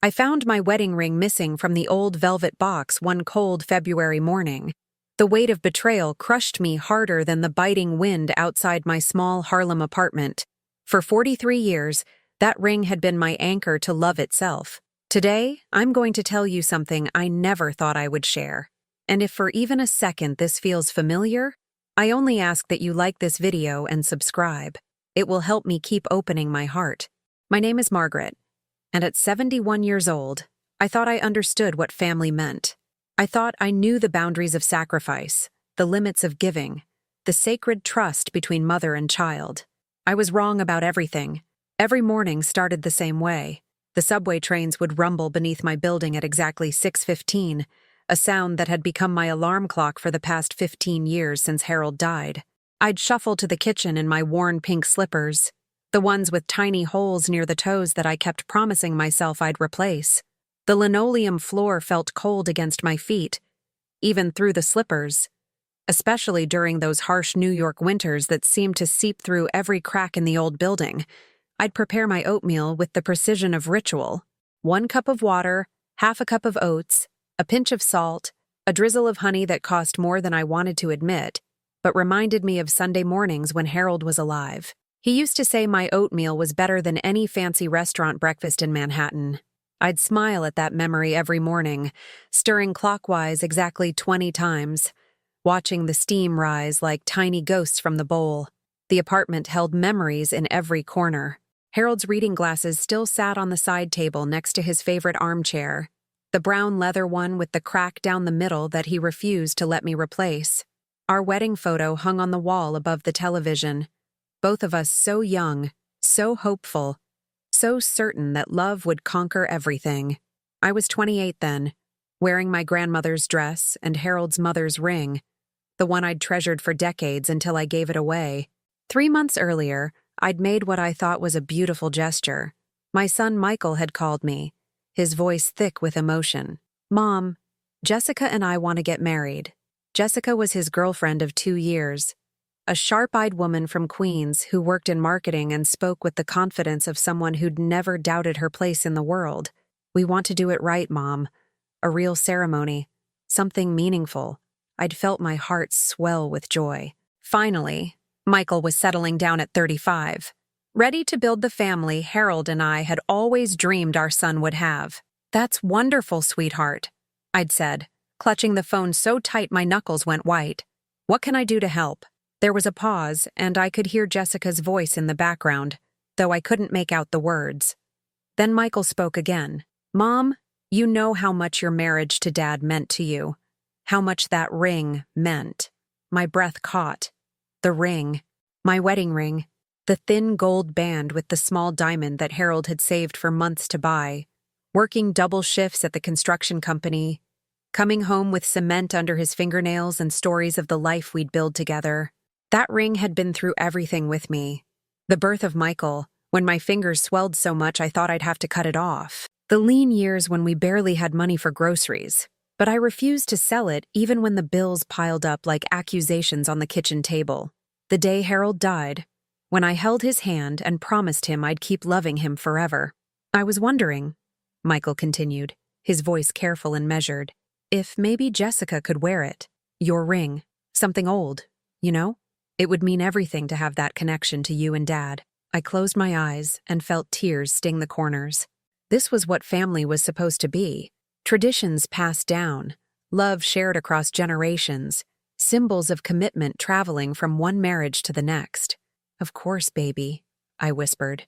I found my wedding ring missing from the old velvet box one cold February morning. The weight of betrayal crushed me harder than the biting wind outside my small Harlem apartment. For 43 years, that ring had been my anchor to love itself. Today, I'm going to tell you something I never thought I would share. And if for even a second this feels familiar, I only ask that you like this video and subscribe. It will help me keep opening my heart. My name is Margaret, and at 71 years old, I thought I understood what family meant. I thought I knew the boundaries of sacrifice, the limits of giving, the sacred trust between mother and child. I was wrong about everything. Every morning started the same way. The subway trains would rumble beneath my building at exactly 6:15, a sound that had become my alarm clock for the past 15 years since Harold died. I'd shuffle to the kitchen in my worn pink slippers, the ones with tiny holes near the toes that I kept promising myself I'd replace. The linoleum floor felt cold against my feet, even through the slippers, especially during those harsh New York winters that seemed to seep through every crack in the old building. I'd prepare my oatmeal with the precision of ritual. 1 cup of water, half a cup of oats, a pinch of salt, a drizzle of honey that cost more than I wanted to admit, but reminded me of Sunday mornings when Harold was alive. He used to say my oatmeal was better than any fancy restaurant breakfast in Manhattan. I'd smile at that memory every morning, stirring clockwise exactly 20 times, watching the steam rise like tiny ghosts from the bowl. The apartment held memories in every corner. Harold's reading glasses still sat on the side table next to his favorite armchair, the brown leather one with the crack down the middle that he refused to let me replace. Our wedding photo hung on the wall above the television, both of us so young, so hopeful, so certain that love would conquer everything. I was 28 then, wearing my grandmother's dress and Harold's mother's ring, the one I'd treasured for decades until I gave it away. 3 months earlier, I'd made what I thought was a beautiful gesture. My son Michael had called me, his voice thick with emotion. "Mom, Jessica and I want to get married." Jessica was his girlfriend of 2 years, a sharp-eyed woman from Queens who worked in marketing and spoke with the confidence of someone who'd never doubted her place in the world. "We want to do it right, Mom. A real ceremony. Something meaningful." I'd felt my heart swell with joy. Finally, Michael was settling down at 35, ready to build the family Harold and I had always dreamed our son would have. "That's wonderful, sweetheart," I'd said, clutching the phone so tight my knuckles went white. "What can I do to help?" There was a pause, and I could hear Jessica's voice in the background, though I couldn't make out the words. Then Michael spoke again. "Mom, you know how much your marriage to Dad meant to you. How much that ring meant." My breath caught. The ring. My wedding ring. The thin gold band with the small diamond that Harold had saved for months to buy. Working double shifts at the construction company. Coming home with cement under his fingernails and stories of the life we'd build together. That ring had been through everything with me. The birth of Michael, when my fingers swelled so much I thought I'd have to cut it off. The lean years when we barely had money for groceries. But I refused to sell it even when the bills piled up like accusations on the kitchen table. The day Harold died, when I held his hand and promised him I'd keep loving him forever. "I was wondering," Michael continued, his voice careful and measured, "if maybe Jessica could wear it. Your ring. Something old, you know? It would mean everything to have that connection to you and Dad." I closed my eyes and felt tears sting the corners. This was what family was supposed to be. Traditions passed down, love shared across generations, symbols of commitment traveling from one marriage to the next. "Of course, baby," I whispered.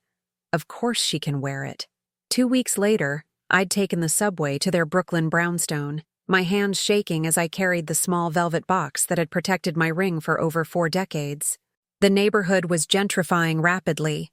"Of course she can wear it." 2 weeks later, I'd taken the subway to their Brooklyn brownstone, my hands shaking as I carried the small velvet box that had protected my ring for over 4 decades. The neighborhood was gentrifying rapidly,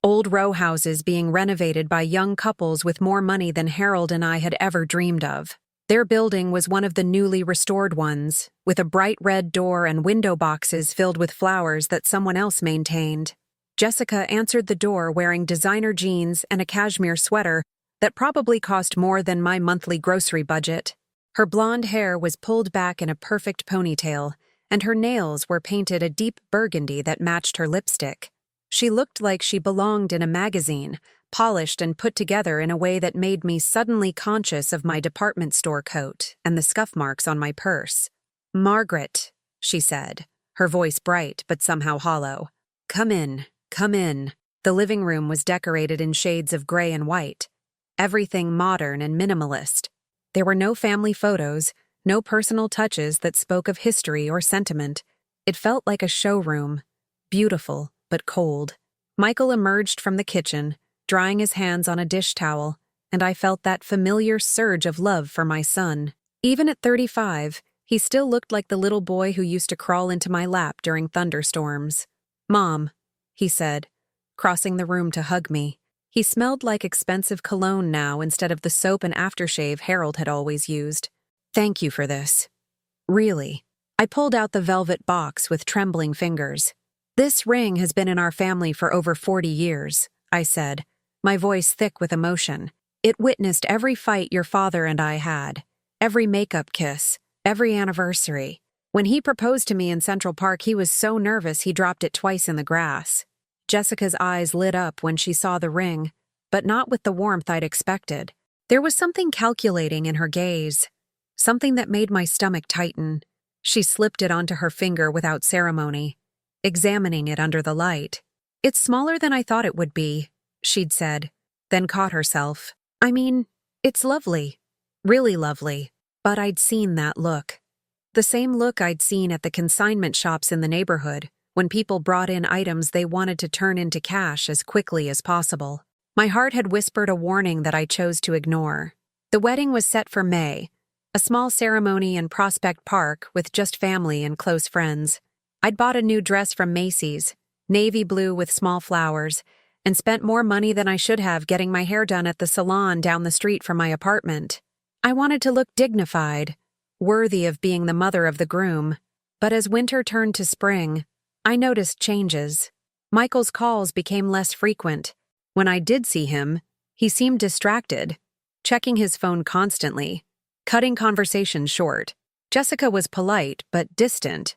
old row houses being renovated by young couples with more money than Harold and I had ever dreamed of. Their building was one of the newly restored ones, with a bright red door and window boxes filled with flowers that someone else maintained. Jessica answered the door wearing designer jeans and a cashmere sweater that probably cost more than my monthly grocery budget. Her blonde hair was pulled back in a perfect ponytail, and her nails were painted a deep burgundy that matched her lipstick. She looked like she belonged in a magazine, polished and put together in a way that made me suddenly conscious of my department store coat and the scuff marks on my purse. "Margaret," she said, her voice bright but somehow hollow. "Come in, come in." The living room was decorated in shades of gray and white, everything modern and minimalist. There were no family photos, no personal touches that spoke of history or sentiment. It felt like a showroom, beautiful but cold. Michael emerged from the kitchen, drying his hands on a dish towel, and I felt that familiar surge of love for my son. Even at 35, he still looked like the little boy who used to crawl into my lap during thunderstorms. "Mom," he said, crossing the room to hug me. He smelled like expensive cologne now instead of the soap and aftershave Harold had always used. "Thank you for this. Really." I pulled out the velvet box with trembling fingers. "This ring has been in our family for over 40 years, I said, my voice thick with emotion. "It witnessed every fight your father and I had, every makeup kiss, every anniversary. When he proposed to me in Central Park, he was so nervous he dropped it twice in the grass." Jessica's eyes lit up when she saw the ring, but not with the warmth I'd expected. There was something calculating in her gaze, something that made my stomach tighten. She slipped it onto her finger without ceremony, examining it under the light. "It's smaller than I thought it would be," she'd said, then caught herself. "I mean, it's lovely. Really lovely." But I'd seen that look. The same look I'd seen at the consignment shops in the neighborhood, when people brought in items they wanted to turn into cash as quickly as possible. My heart had whispered a warning that I chose to ignore. The wedding was set for May, a small ceremony in Prospect Park with just family and close friends. I'd bought a new dress from Macy's, navy blue with small flowers, and spent more money than I should have getting my hair done at the salon down the street from my apartment. I wanted to look dignified, worthy of being the mother of the groom. But as winter turned to spring, I noticed changes. Michael's calls became less frequent. When I did see him, he seemed distracted, checking his phone constantly, cutting conversations short. Jessica was polite but distant,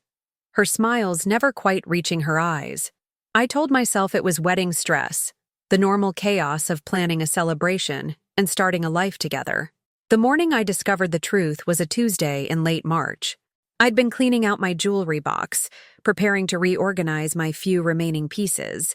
her smiles never quite reaching her eyes. I told myself it was wedding stress, the normal chaos of planning a celebration and starting a life together. The morning I discovered the truth was a Tuesday in late March. I'd been cleaning out my jewelry box, preparing to reorganize my few remaining pieces,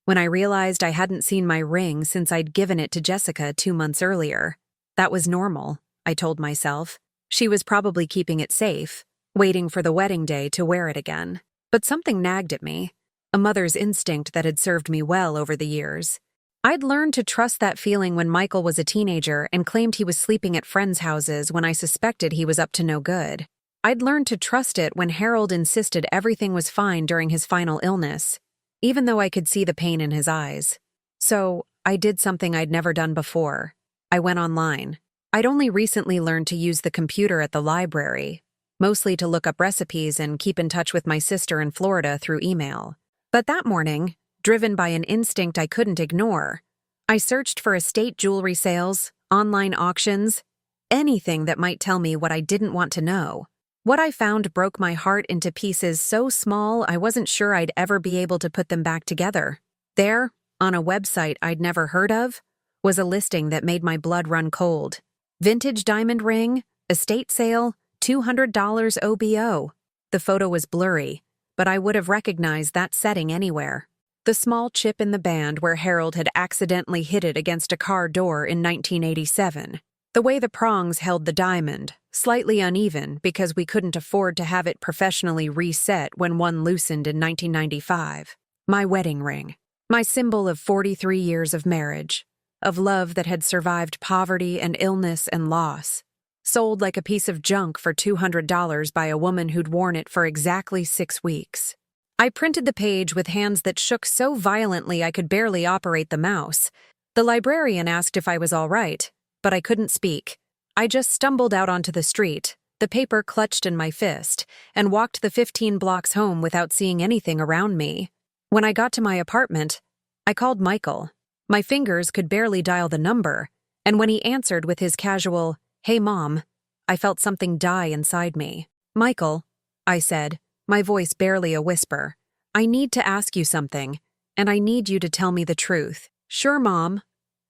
when I realized I hadn't seen my ring since I'd given it to Jessica 2 months earlier. That was normal, I told myself. She was probably keeping it safe, waiting for the wedding day to wear it again. But something nagged at me, a mother's instinct that had served me well over the years. I'd learned to trust that feeling when Michael was a teenager and claimed he was sleeping at friends' houses when I suspected he was up to no good. I'd learned to trust it when Harold insisted everything was fine during his final illness, even though I could see the pain in his eyes. So, I did something I'd never done before. I went online. I'd only recently learned to use the computer at the library, mostly to look up recipes and keep in touch with my sister in Florida through email. But that morning, driven by an instinct I couldn't ignore, I searched for estate jewelry sales, online auctions, anything that might tell me what I didn't want to know. What I found broke my heart into pieces so small I wasn't sure I'd ever be able to put them back together. There, on a website I'd never heard of, was a listing that made my blood run cold. Vintage diamond ring, estate sale, $200 OBO. The photo was blurry, but I would have recognized that setting anywhere. The small chip in the band where Harold had accidentally hit it against a car door in 1987. The way the prongs held the diamond, slightly uneven because we couldn't afford to have it professionally reset when one loosened in 1995. My wedding ring. My symbol of 43 years of marriage, of love that had survived poverty and illness and loss. Sold like a piece of junk for $200 by a woman who'd worn it for exactly 6 weeks. I printed the page with hands that shook so violently I could barely operate the mouse. The librarian asked if I was all right, but I couldn't speak. I just stumbled out onto the street, the paper clutched in my fist, and walked the 15 blocks home without seeing anything around me. When I got to my apartment, I called Michael. My fingers could barely dial the number, and when he answered with his casual, "Hey, Mom," I felt something die inside me. "Michael," I said, my voice barely a whisper, "I need to ask you something, and I need you to tell me the truth." "Sure, Mom,"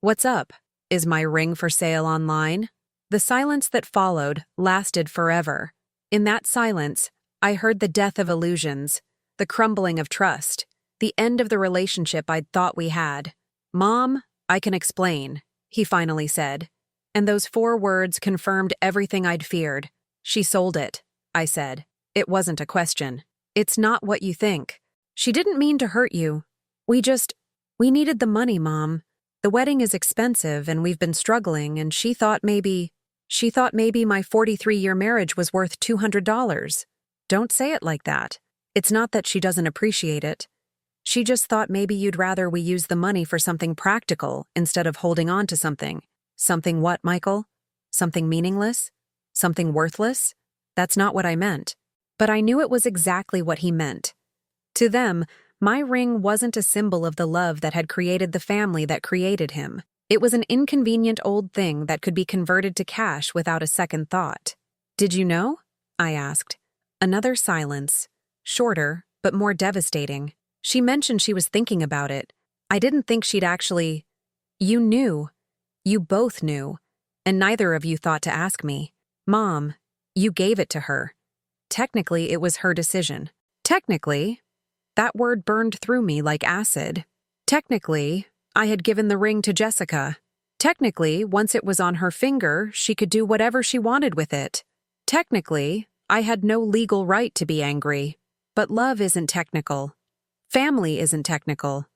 What's up? Is my ring for sale online? The silence that followed lasted forever. In that silence, I heard the death of illusions, the crumbling of trust, the end of the relationship I'd thought we had. Mom, I can explain, he finally said. And those 4 words confirmed everything I'd feared. She sold it, I said. It wasn't a question. It's not what you think. She didn't mean to hurt you. We needed the money, Mom. The wedding is expensive and we've been struggling, and she thought maybe my 43-year marriage was worth $200. Don't say it like that. It's not that she doesn't appreciate it. She just thought maybe you'd rather we use the money for something practical instead of holding on to something. Something what, Michael? Something meaningless? Something worthless? That's not what I meant. But I knew it was exactly what he meant. To them, my ring wasn't a symbol of the love that had created the family that created him. It was an inconvenient old thing that could be converted to cash without a second thought. Did you know? I asked. Another silence. Shorter, but more devastating. She mentioned she was thinking about it. I didn't think she'd actually... You knew. You both knew. And neither of you thought to ask me. Mom, you gave it to her. Technically, it was her decision. Technically, that word burned through me like acid. Technically, I had given the ring to Jessica. Technically, once it was on her finger, she could do whatever she wanted with it. Technically, I had no legal right to be angry. But love isn't technical. Family isn't technical.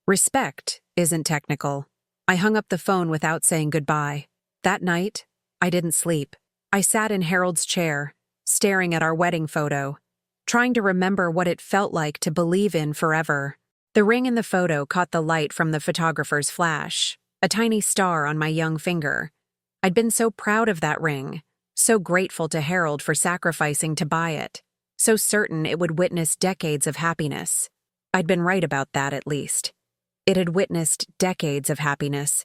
Respect isn't technical. I hung up the phone without saying goodbye. That night, I didn't sleep. I sat in Harold's chair, staring at our wedding photo, trying to remember what it felt like to believe in forever. The ring in the photo caught the light from the photographer's flash, a tiny star on my young finger. I'd been so proud of that ring, so grateful to Harold for sacrificing to buy it, so certain it would witness decades of happiness. I'd been right about that, at least. It had witnessed decades of happiness.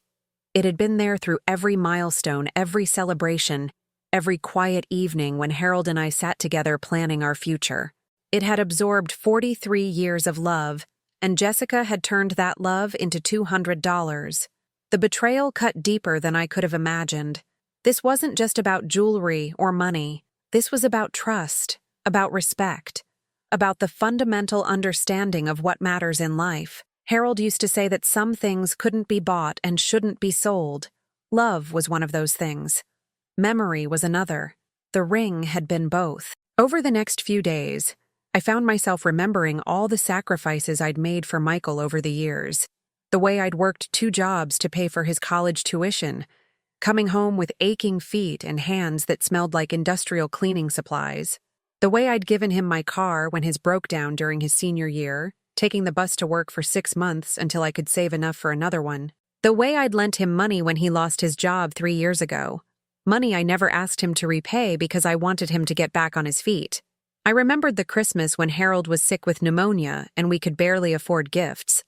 It had been there through every milestone, every celebration, every quiet evening when Harold and I sat together planning our future. It had absorbed 43 years of love, and Jessica had turned that love into $200. The betrayal cut deeper than I could have imagined. This wasn't just about jewelry or money. This was about trust, about respect, about the fundamental understanding of what matters in life. Harold used to say that some things couldn't be bought and shouldn't be sold. Love was one of those things. Memory was another. The ring had been both. Over the next few days, I found myself remembering all the sacrifices I'd made for Michael over the years. The way I'd worked 2 jobs to pay for his college tuition, coming home with aching feet and hands that smelled like industrial cleaning supplies. The way I'd given him my car when his broke down during his senior year, taking the bus to work for 6 months until I could save enough for another one. The way I'd lent him money when he lost his job 3 years ago. Money I never asked him to repay because I wanted him to get back on his feet. I remembered the Christmas when Harold was sick with pneumonia and we could barely afford gifts.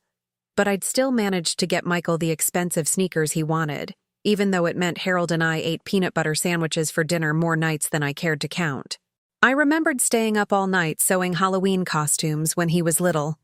But I'd still managed to get Michael the expensive sneakers he wanted, even though it meant Harold and I ate peanut butter sandwiches for dinner more nights than I cared to count. I remembered staying up all night sewing Halloween costumes when he was little.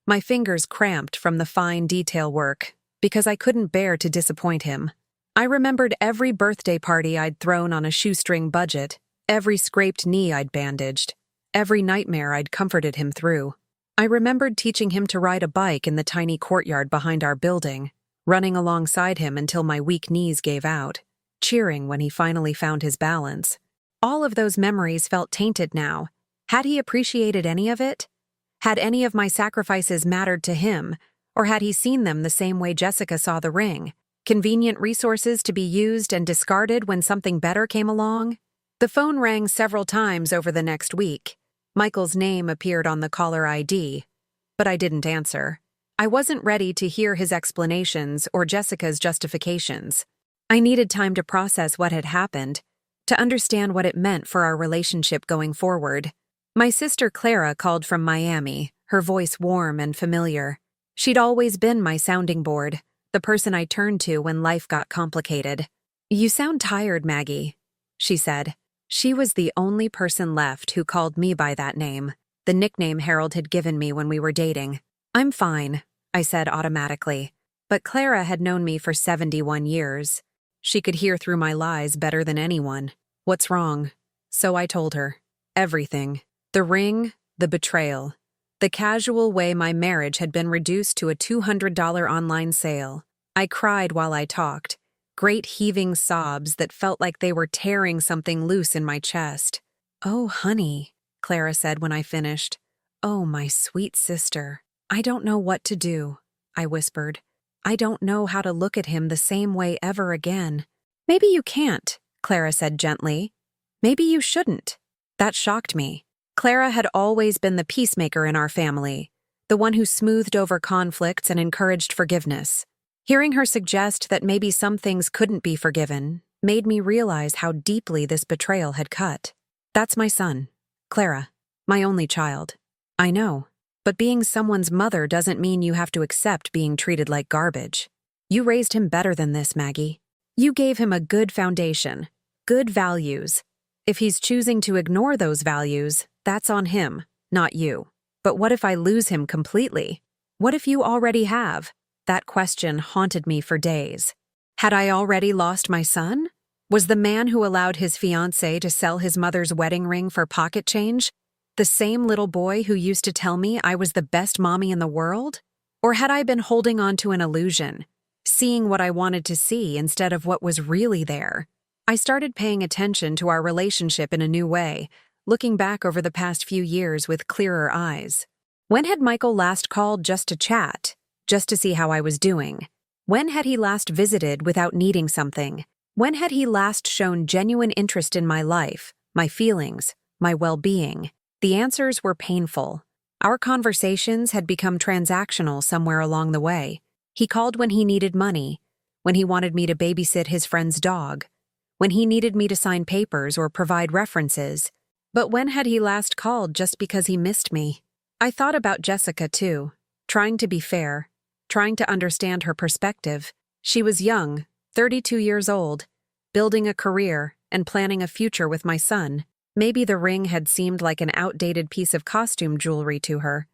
My fingers cramped from the fine detail work because I couldn't bear to disappoint him. I remembered every birthday party I'd thrown on a shoestring budget, every scraped knee I'd bandaged, every nightmare I'd comforted him through. I remembered teaching him to ride a bike in the tiny courtyard behind our building, running alongside him until my weak knees gave out, cheering when he finally found his balance. All of those memories felt tainted now. Had he appreciated any of it? Had any of my sacrifices mattered to him, or had he seen them the same way Jessica saw the ring? Convenient resources to be used and discarded when something better came along? The phone rang several times over the next week. Michael's name appeared on the caller ID, but I didn't answer. I wasn't ready to hear his explanations or Jessica's justifications. I needed time to process what had happened, to understand what it meant for our relationship going forward. My sister Clara called from Miami, her voice warm and familiar. She'd always been my sounding board, the person I turned to when life got complicated. "You sound tired, Maggie," she said. She was the only person left who called me by that name, the nickname Harold had given me when we were dating. "I'm fine," I said automatically. But Clara had known me for 71 years. She could hear through my lies better than anyone. What's wrong? So I told her. Everything. The ring, the betrayal. The casual way my marriage had been reduced to a $200 online sale. I cried while I talked, great heaving sobs that felt like they were tearing something loose in my chest. "Oh, honey," Clara said when I finished. "Oh, my sweet sister. I don't know what to do," I whispered. "I don't know how to look at him the same way ever again." "Maybe you can't," Clara said gently. "Maybe you shouldn't." That shocked me. Clara had always been the peacemaker in our family, the one who smoothed over conflicts and encouraged forgiveness. Hearing her suggest that maybe some things couldn't be forgiven made me realize how deeply this betrayal had cut. That's my son, Clara, my only child. I know, but being someone's mother doesn't mean you have to accept being treated like garbage. You raised him better than this, Maggie. You gave him a good foundation, good values. If he's choosing to ignore those values, that's on him, not you. But what if I lose him completely? What if you already have? That question haunted me for days. Had I already lost my son? Was the man who allowed his fiancée to sell his mother's wedding ring for pocket change the same little boy who used to tell me I was the best mommy in the world? Or had I been holding on to an illusion, seeing what I wanted to see instead of what was really there? I started paying attention to our relationship in a new way, looking back over the past few years with clearer eyes. When had Michael last called just to chat? Just to see how I was doing? When had he last visited without needing something? When had he last shown genuine interest in my life, my feelings, my well-being? The answers were painful. Our conversations had become transactional somewhere along the way. He called when he needed money, when he wanted me to babysit his friend's dog, when he needed me to sign papers or provide references. But when had he last called just because he missed me? I thought about Jessica too, trying to be fair, trying to understand her perspective. She was young, 32 years old, building a career and planning a future with my son. Maybe the ring had seemed like an outdated piece of costume jewelry to her,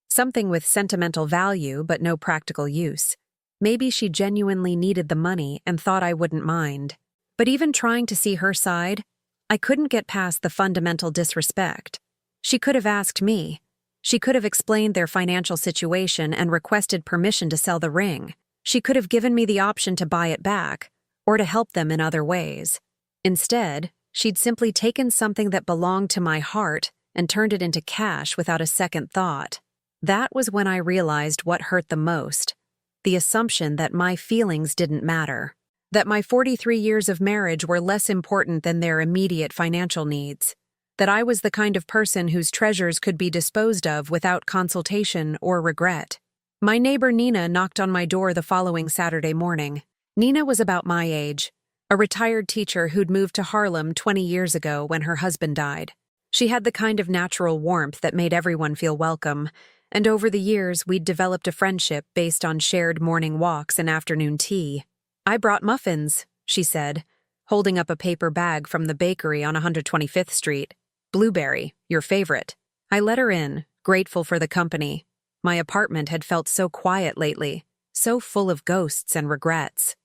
something with sentimental value but no practical use. Maybe she genuinely needed the money and thought I wouldn't mind. But even trying to see her side, I couldn't get past the fundamental disrespect. She could have asked me. She could have explained their financial situation and requested permission to sell the ring. She could have given me the option to buy it back, or to help them in other ways. Instead, she'd simply taken something that belonged to my heart and turned it into cash without a second thought. That was when I realized what hurt the most, the assumption that my feelings didn't matter, that my 43 years of marriage were less important than their immediate financial needs, that I was the kind of person whose treasures could be disposed of without consultation or regret. My neighbor Nina knocked on my door the following Saturday morning. Nina was about my age, a retired teacher who'd moved to Harlem 20 years ago when her husband died. She had the kind of natural warmth that made everyone feel welcome, and over the years we'd developed a friendship based on shared morning walks and afternoon tea. "I brought muffins," she said, holding up a paper bag from the bakery on 125th Street. "Blueberry, your favorite." I let her in, grateful for the company. My apartment had felt so quiet lately, so full of ghosts and regrets.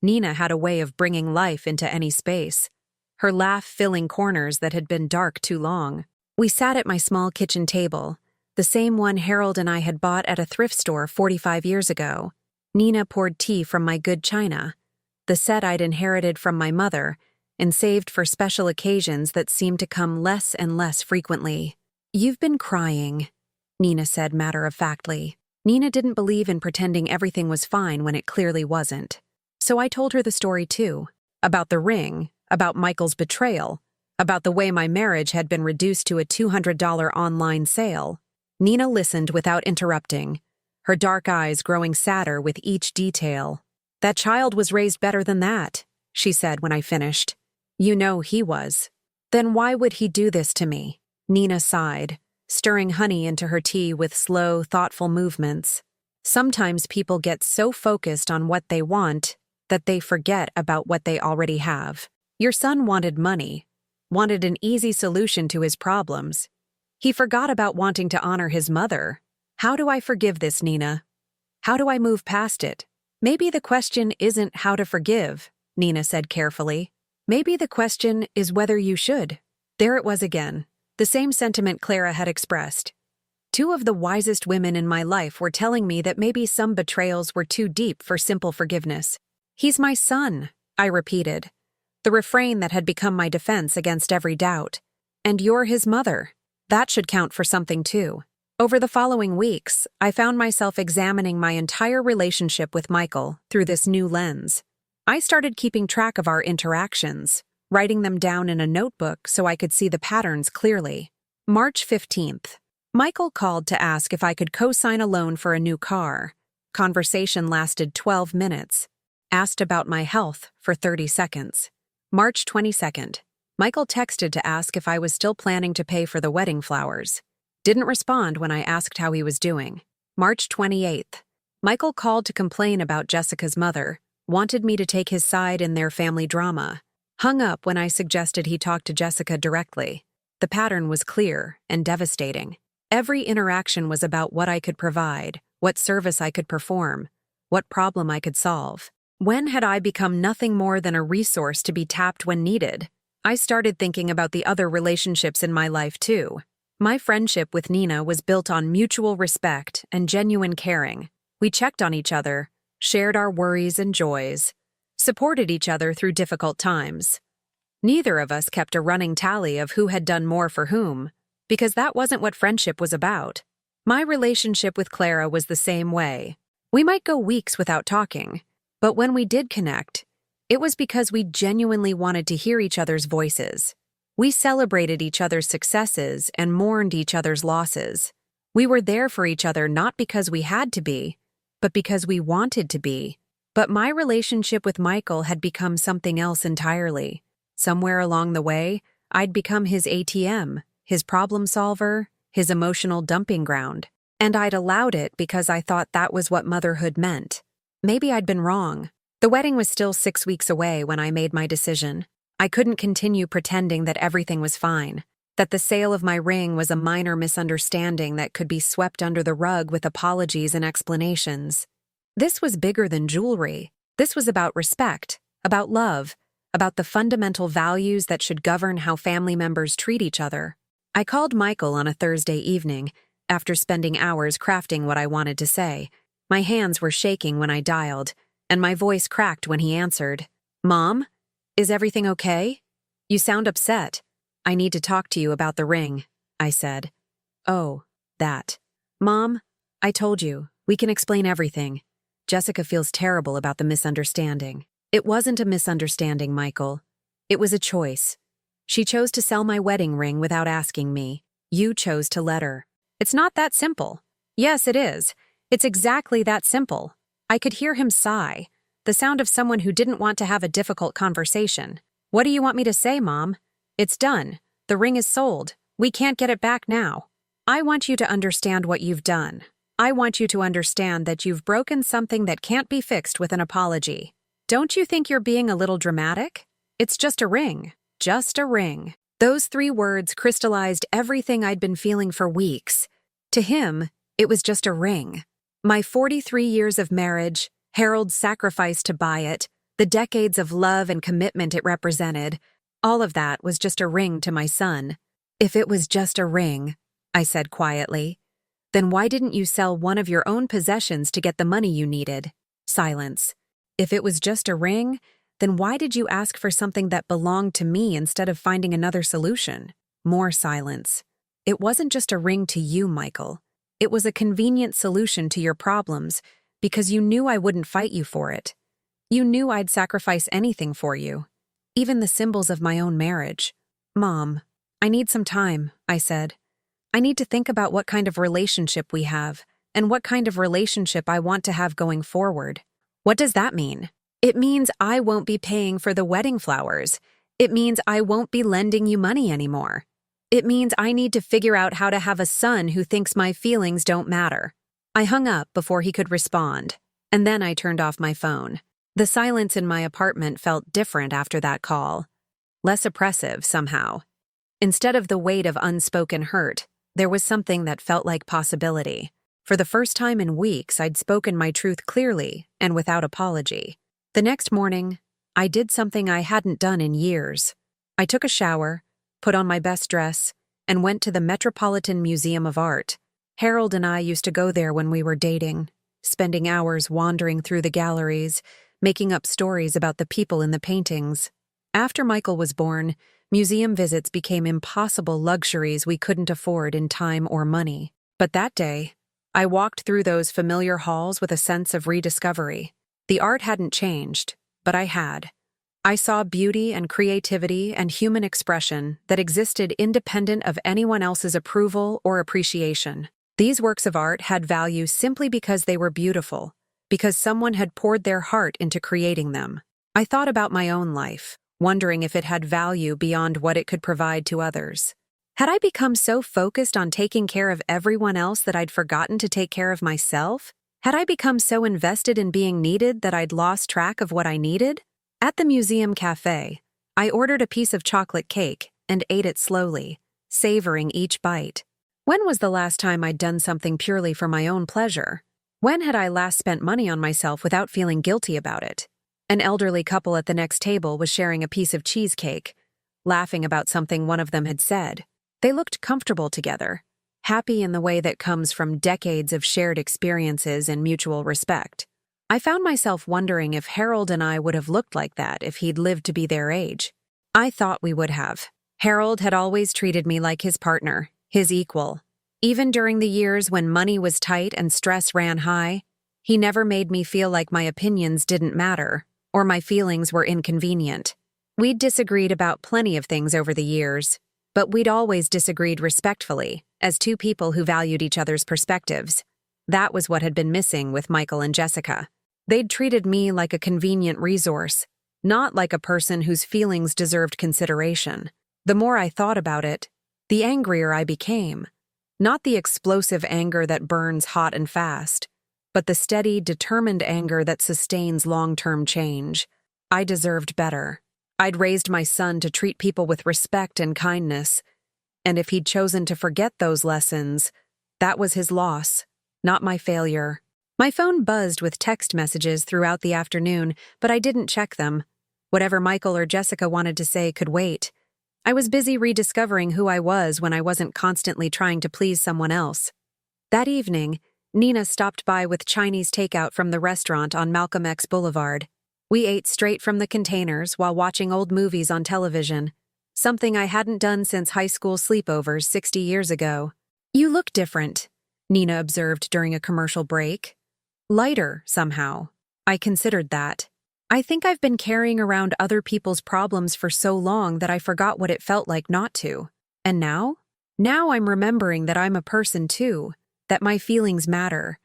Nina had a way of bringing life into any space, her laugh filling corners that had been dark too long. We sat at my small kitchen table, the same one Harold and I had bought at a thrift store 45 years ago. Nina poured tea from my good china, the set I'd inherited from my mother and saved for special occasions that seemed to come less and less frequently. "You've been crying," Nina said matter-of-factly. Nina didn't believe in pretending everything was fine when it clearly wasn't. So I told her the story too, about the ring, about Michael's betrayal, about the way my marriage had been reduced to a $200 online sale. Nina listened without interrupting, her dark eyes growing sadder with each detail. "That child was raised better than that," she said when I finished. "You know he was. Then why would he do this to me?" Nina sighed, stirring honey into her tea with slow, thoughtful movements. "Sometimes people get so focused on what they want that they forget about what they already have. Your son wanted money, wanted an easy solution to his problems. He forgot about wanting to honor his mother. How do I forgive this, Nina? How do I move past it? Maybe the question isn't how to forgive, Nina said carefully. Maybe the question is whether you should. There it was again, the same sentiment Clara had expressed. Two of the wisest women in my life were telling me that maybe some betrayals were too deep for simple forgiveness. He's my son, I repeated, the refrain that had become my defense against every doubt. And you're his mother. That should count for something too. Over the following weeks, I found myself examining my entire relationship with Michael through this new lens. I started keeping track of our interactions, writing them down in a notebook so I could see the patterns clearly. March 15th. Michael called to ask if I could co-sign a loan for a new car. Conversation lasted 12 minutes. Asked about my health for 30 seconds. March 22nd. Michael texted to ask if I was still planning to pay for the wedding flowers. Didn't respond when I asked how he was doing. March 28th. Michael called to complain about Jessica's mother, wanted me to take his side in their family drama. Hung up when I suggested he talk to Jessica directly. The pattern was clear and devastating. Every interaction was about what I could provide, what service I could perform, what problem I could solve. When had I become nothing more than a resource to be tapped when needed? I started thinking about the other relationships in my life too. My friendship with Nina was built on mutual respect and genuine caring. We checked on each other, shared our worries and joys, supported each other through difficult times. Neither of us kept a running tally of who had done more for whom, because that wasn't what friendship was about. My relationship with Clara was the same way. We might go weeks without talking, but when we did connect, it was because we genuinely wanted to hear each other's voices. We celebrated each other's successes and mourned each other's losses. We were there for each other not because we had to be, but because we wanted to be. But my relationship with Michael had become something else entirely. Somewhere along the way, I'd become his ATM, his problem solver, his emotional dumping ground. And I'd allowed it because I thought that was what motherhood meant. Maybe I'd been wrong. The wedding was still 6 weeks away when I made my decision. I couldn't continue pretending that everything was fine, that the sale of my ring was a minor misunderstanding that could be swept under the rug with apologies and explanations. This was bigger than jewelry. This was about respect, about love, about the fundamental values that should govern how family members treat each other. I called Michael on a Thursday evening, after spending hours crafting what I wanted to say. My hands were shaking when I dialed, and my voice cracked when he answered. "Mom? Is everything okay? You sound upset. I need to talk to you about the ring," I said. "Oh, that. Mom, I told you, we can explain everything. Jessica feels terrible about the misunderstanding." It wasn't a misunderstanding, Michael. It was a choice. She chose to sell my wedding ring without asking me. You chose to let her. It's not that simple. Yes, it is. It's exactly that simple. I could hear him sigh, the sound of someone who didn't want to have a difficult conversation. "What do you want me to say, Mom? It's done. The ring is sold. We can't get it back now. I want you to understand what you've done. I want you to understand that you've broken something that can't be fixed with an apology. Don't you think you're being a little dramatic? It's just a ring. Just a ring." Those 3 words crystallized everything I'd been feeling for weeks. To him, it was just a ring. My 43 years of marriage, Harold's sacrifice to buy it, the decades of love and commitment it represented, all of that was just a ring to my son. "If it was just a ring," I said quietly, "then why didn't you sell one of your own possessions to get the money you needed?" Silence. "If it was just a ring, then why did you ask for something that belonged to me instead of finding another solution?" More silence. "It wasn't just a ring to you, Michael. It was a convenient solution to your problems because you knew I wouldn't fight you for it. You knew I'd sacrifice anything for you, even the symbols of my own marriage." "Mom, I need some time," I said. "I need to think about what kind of relationship we have and what kind of relationship I want to have going forward." "What does that mean?" "It means I won't be paying for the wedding flowers. It means I won't be lending you money anymore. It means I need to figure out how to have a son who thinks my feelings don't matter." I hung up before he could respond, and then I turned off my phone. The silence in my apartment felt different after that call. Less oppressive, somehow. Instead of the weight of unspoken hurt, there was something that felt like possibility. For the first time in weeks, I'd spoken my truth clearly and without apology. The next morning, I did something I hadn't done in years. I took a shower, put on my best dress, and went to the Metropolitan Museum of Art. Harold and I used to go there when we were dating, spending hours wandering through the galleries, making up stories about the people in the paintings. After Michael was born, museum visits became impossible luxuries we couldn't afford in time or money. But that day, I walked through those familiar halls with a sense of rediscovery. The art hadn't changed, but I had. I saw beauty and creativity and human expression that existed independent of anyone else's approval or appreciation. These works of art had value simply because they were beautiful, because someone had poured their heart into creating them. I thought about my own life, wondering if it had value beyond what it could provide to others. Had I become so focused on taking care of everyone else that I'd forgotten to take care of myself? Had I become so invested in being needed that I'd lost track of what I needed? At the museum cafe, I ordered a piece of chocolate cake and ate it slowly, savoring each bite. When was the last time I'd done something purely for my own pleasure? When had I last spent money on myself without feeling guilty about it? An elderly couple at the next table was sharing a piece of cheesecake, laughing about something one of them had said. They looked comfortable together, happy in the way that comes from decades of shared experiences and mutual respect. I found myself wondering if Harold and I would have looked like that if he'd lived to be their age. I thought we would have. Harold had always treated me like his partner, his equal. Even during the years when money was tight and stress ran high, he never made me feel like my opinions didn't matter or my feelings were inconvenient. We'd disagreed about plenty of things over the years, but we'd always disagreed respectfully, as two people who valued each other's perspectives. That was what had been missing with Michael and Jessica. They'd treated me like a convenient resource, not like a person whose feelings deserved consideration. The more I thought about it, the angrier I became. Not the explosive anger that burns hot and fast, but the steady, determined anger that sustains long-term change. I deserved better. I'd raised my son to treat people with respect and kindness, and if he'd chosen to forget those lessons, that was his loss, not my failure. My phone buzzed with text messages throughout the afternoon, but I didn't check them. Whatever Michael or Jessica wanted to say could wait. I was busy rediscovering who I was when I wasn't constantly trying to please someone else. That evening, Nina stopped by with Chinese takeout from the restaurant on Malcolm X Boulevard. We ate straight from the containers while watching old movies on television, something I hadn't done since high school sleepovers 60 years ago. "You look different," Nina observed during a commercial break. "Lighter, somehow." I considered that. I think I've been carrying around other people's problems for so long that I forgot what it felt like not to. And now? Now I'm remembering that I'm a person too, that my feelings matter,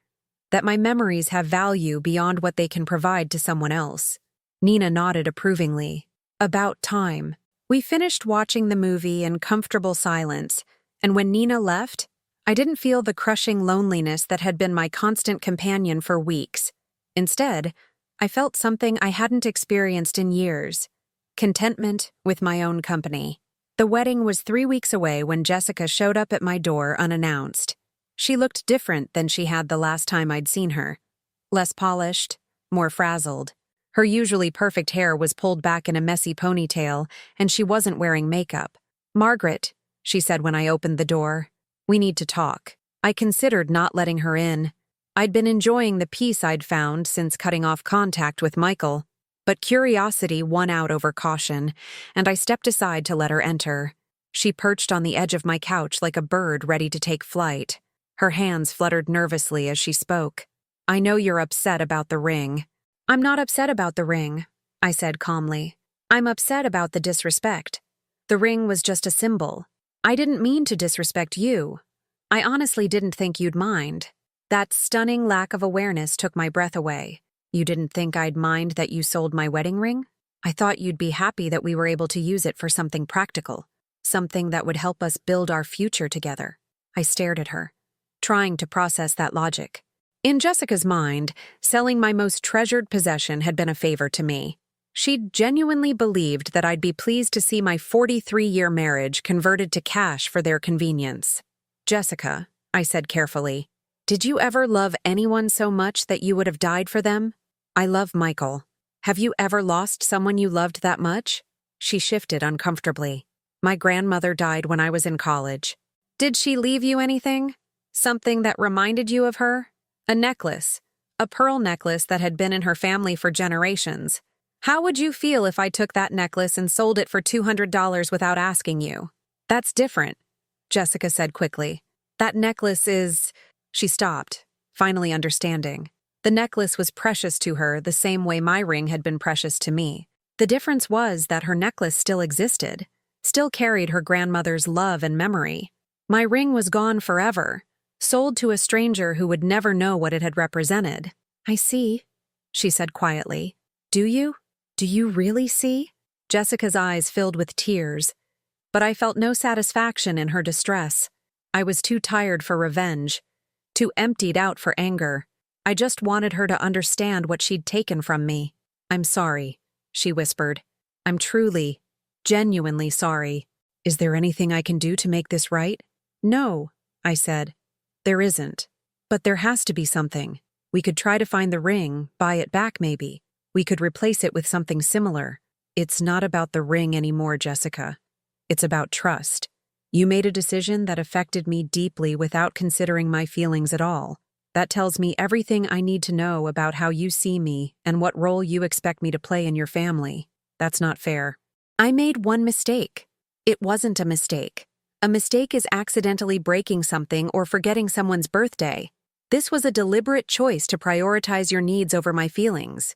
that my memories have value beyond what they can provide to someone else. Nina nodded approvingly. About time. We finished watching the movie in comfortable silence, and when Nina left, I didn't feel the crushing loneliness that had been my constant companion for weeks. Instead, I felt something I hadn't experienced in years: contentment with my own company. The wedding was 3 weeks away when Jessica showed up at my door unannounced. She looked different than she had the last time I'd seen her. Less polished, more frazzled. Her usually perfect hair was pulled back in a messy ponytail, and she wasn't wearing makeup. "Margaret," she said when I opened the door, "we need to talk." I considered not letting her in. I'd been enjoying the peace I'd found since cutting off contact with Michael, but curiosity won out over caution, and I stepped aside to let her enter. She perched on the edge of my couch like a bird ready to take flight. Her hands fluttered nervously as she spoke. "I know you're upset about the ring." "I'm not upset about the ring," I said calmly. "I'm upset about the disrespect. The ring was just a symbol. I didn't mean to disrespect you. I honestly didn't think you'd mind." That stunning lack of awareness took my breath away. "You didn't think I'd mind that you sold my wedding ring? I thought you'd be happy that we were able to use it for something practical, something that would help us build our future together." I stared at her, trying to process that logic. In Jessica's mind, selling my most treasured possession had been a favor to me. She'd genuinely believed that I'd be pleased to see my 43-year marriage converted to cash for their convenience. "Jessica," I said carefully, Did you ever love anyone so much that you would have died for them? I love Michael. Have you ever lost someone you loved that much? She shifted uncomfortably. My grandmother died when I was in college. Did she leave you anything? Something that reminded you of her? A necklace. A pearl necklace that had been in her family for generations. How would you feel if I took that necklace and sold it for $200 without asking you? That's different, Jessica said quickly. That necklace is… She stopped, finally understanding. The necklace was precious to her the same way my ring had been precious to me. The difference was that her necklace still existed, still carried her grandmother's love and memory. My ring was gone forever, sold to a stranger who would never know what it had represented. I see, she said quietly. Do you? Do you really see? Jessica's eyes filled with tears, but I felt no satisfaction in her distress. I was too tired for revenge, too emptied out for anger. I just wanted her to understand what she'd taken from me. I'm sorry, she whispered. I'm truly, genuinely sorry. Is there anything I can do to make this right? No, I said. There isn't. But there has to be something. We could try to find the ring, buy it back maybe. We could replace it with something similar. It's not about the ring anymore, Jessica. It's about trust. You made a decision that affected me deeply without considering my feelings at all. That tells me everything I need to know about how you see me and what role you expect me to play in your family. That's not fair. I made one mistake. It wasn't a mistake. A mistake is accidentally breaking something or forgetting someone's birthday. This was a deliberate choice to prioritize your needs over my feelings.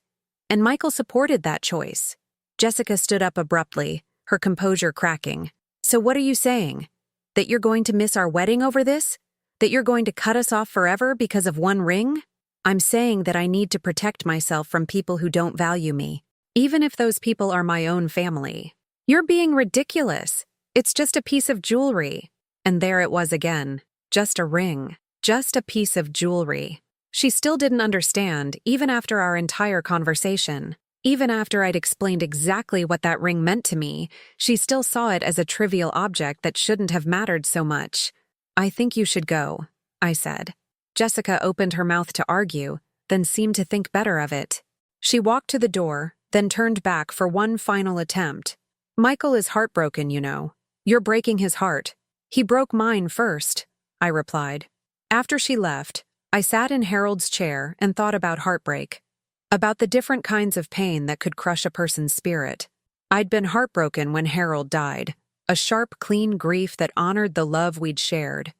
And Michael supported that choice. Jessica stood up abruptly, her composure cracking. So what are you saying? That you're going to miss our wedding over this? That you're going to cut us off forever because of one ring? I'm saying that I need to protect myself from people who don't value me, even if those people are my own family. You're being ridiculous. It's just a piece of jewelry. And there it was again. Just a ring. Just a piece of jewelry. She still didn't understand, even after our entire conversation. Even after I'd explained exactly what that ring meant to me, she still saw it as a trivial object that shouldn't have mattered so much. I think you should go, I said. Jessica opened her mouth to argue, then seemed to think better of it. She walked to the door, then turned back for one final attempt. Michael is heartbroken, you know. You're breaking his heart. He broke mine first, I replied. After she left, I sat in Harold's chair and thought about heartbreak. About the different kinds of pain that could crush a person's spirit. I'd been heartbroken when Harold died, a sharp, clean grief that honored the love we'd shared.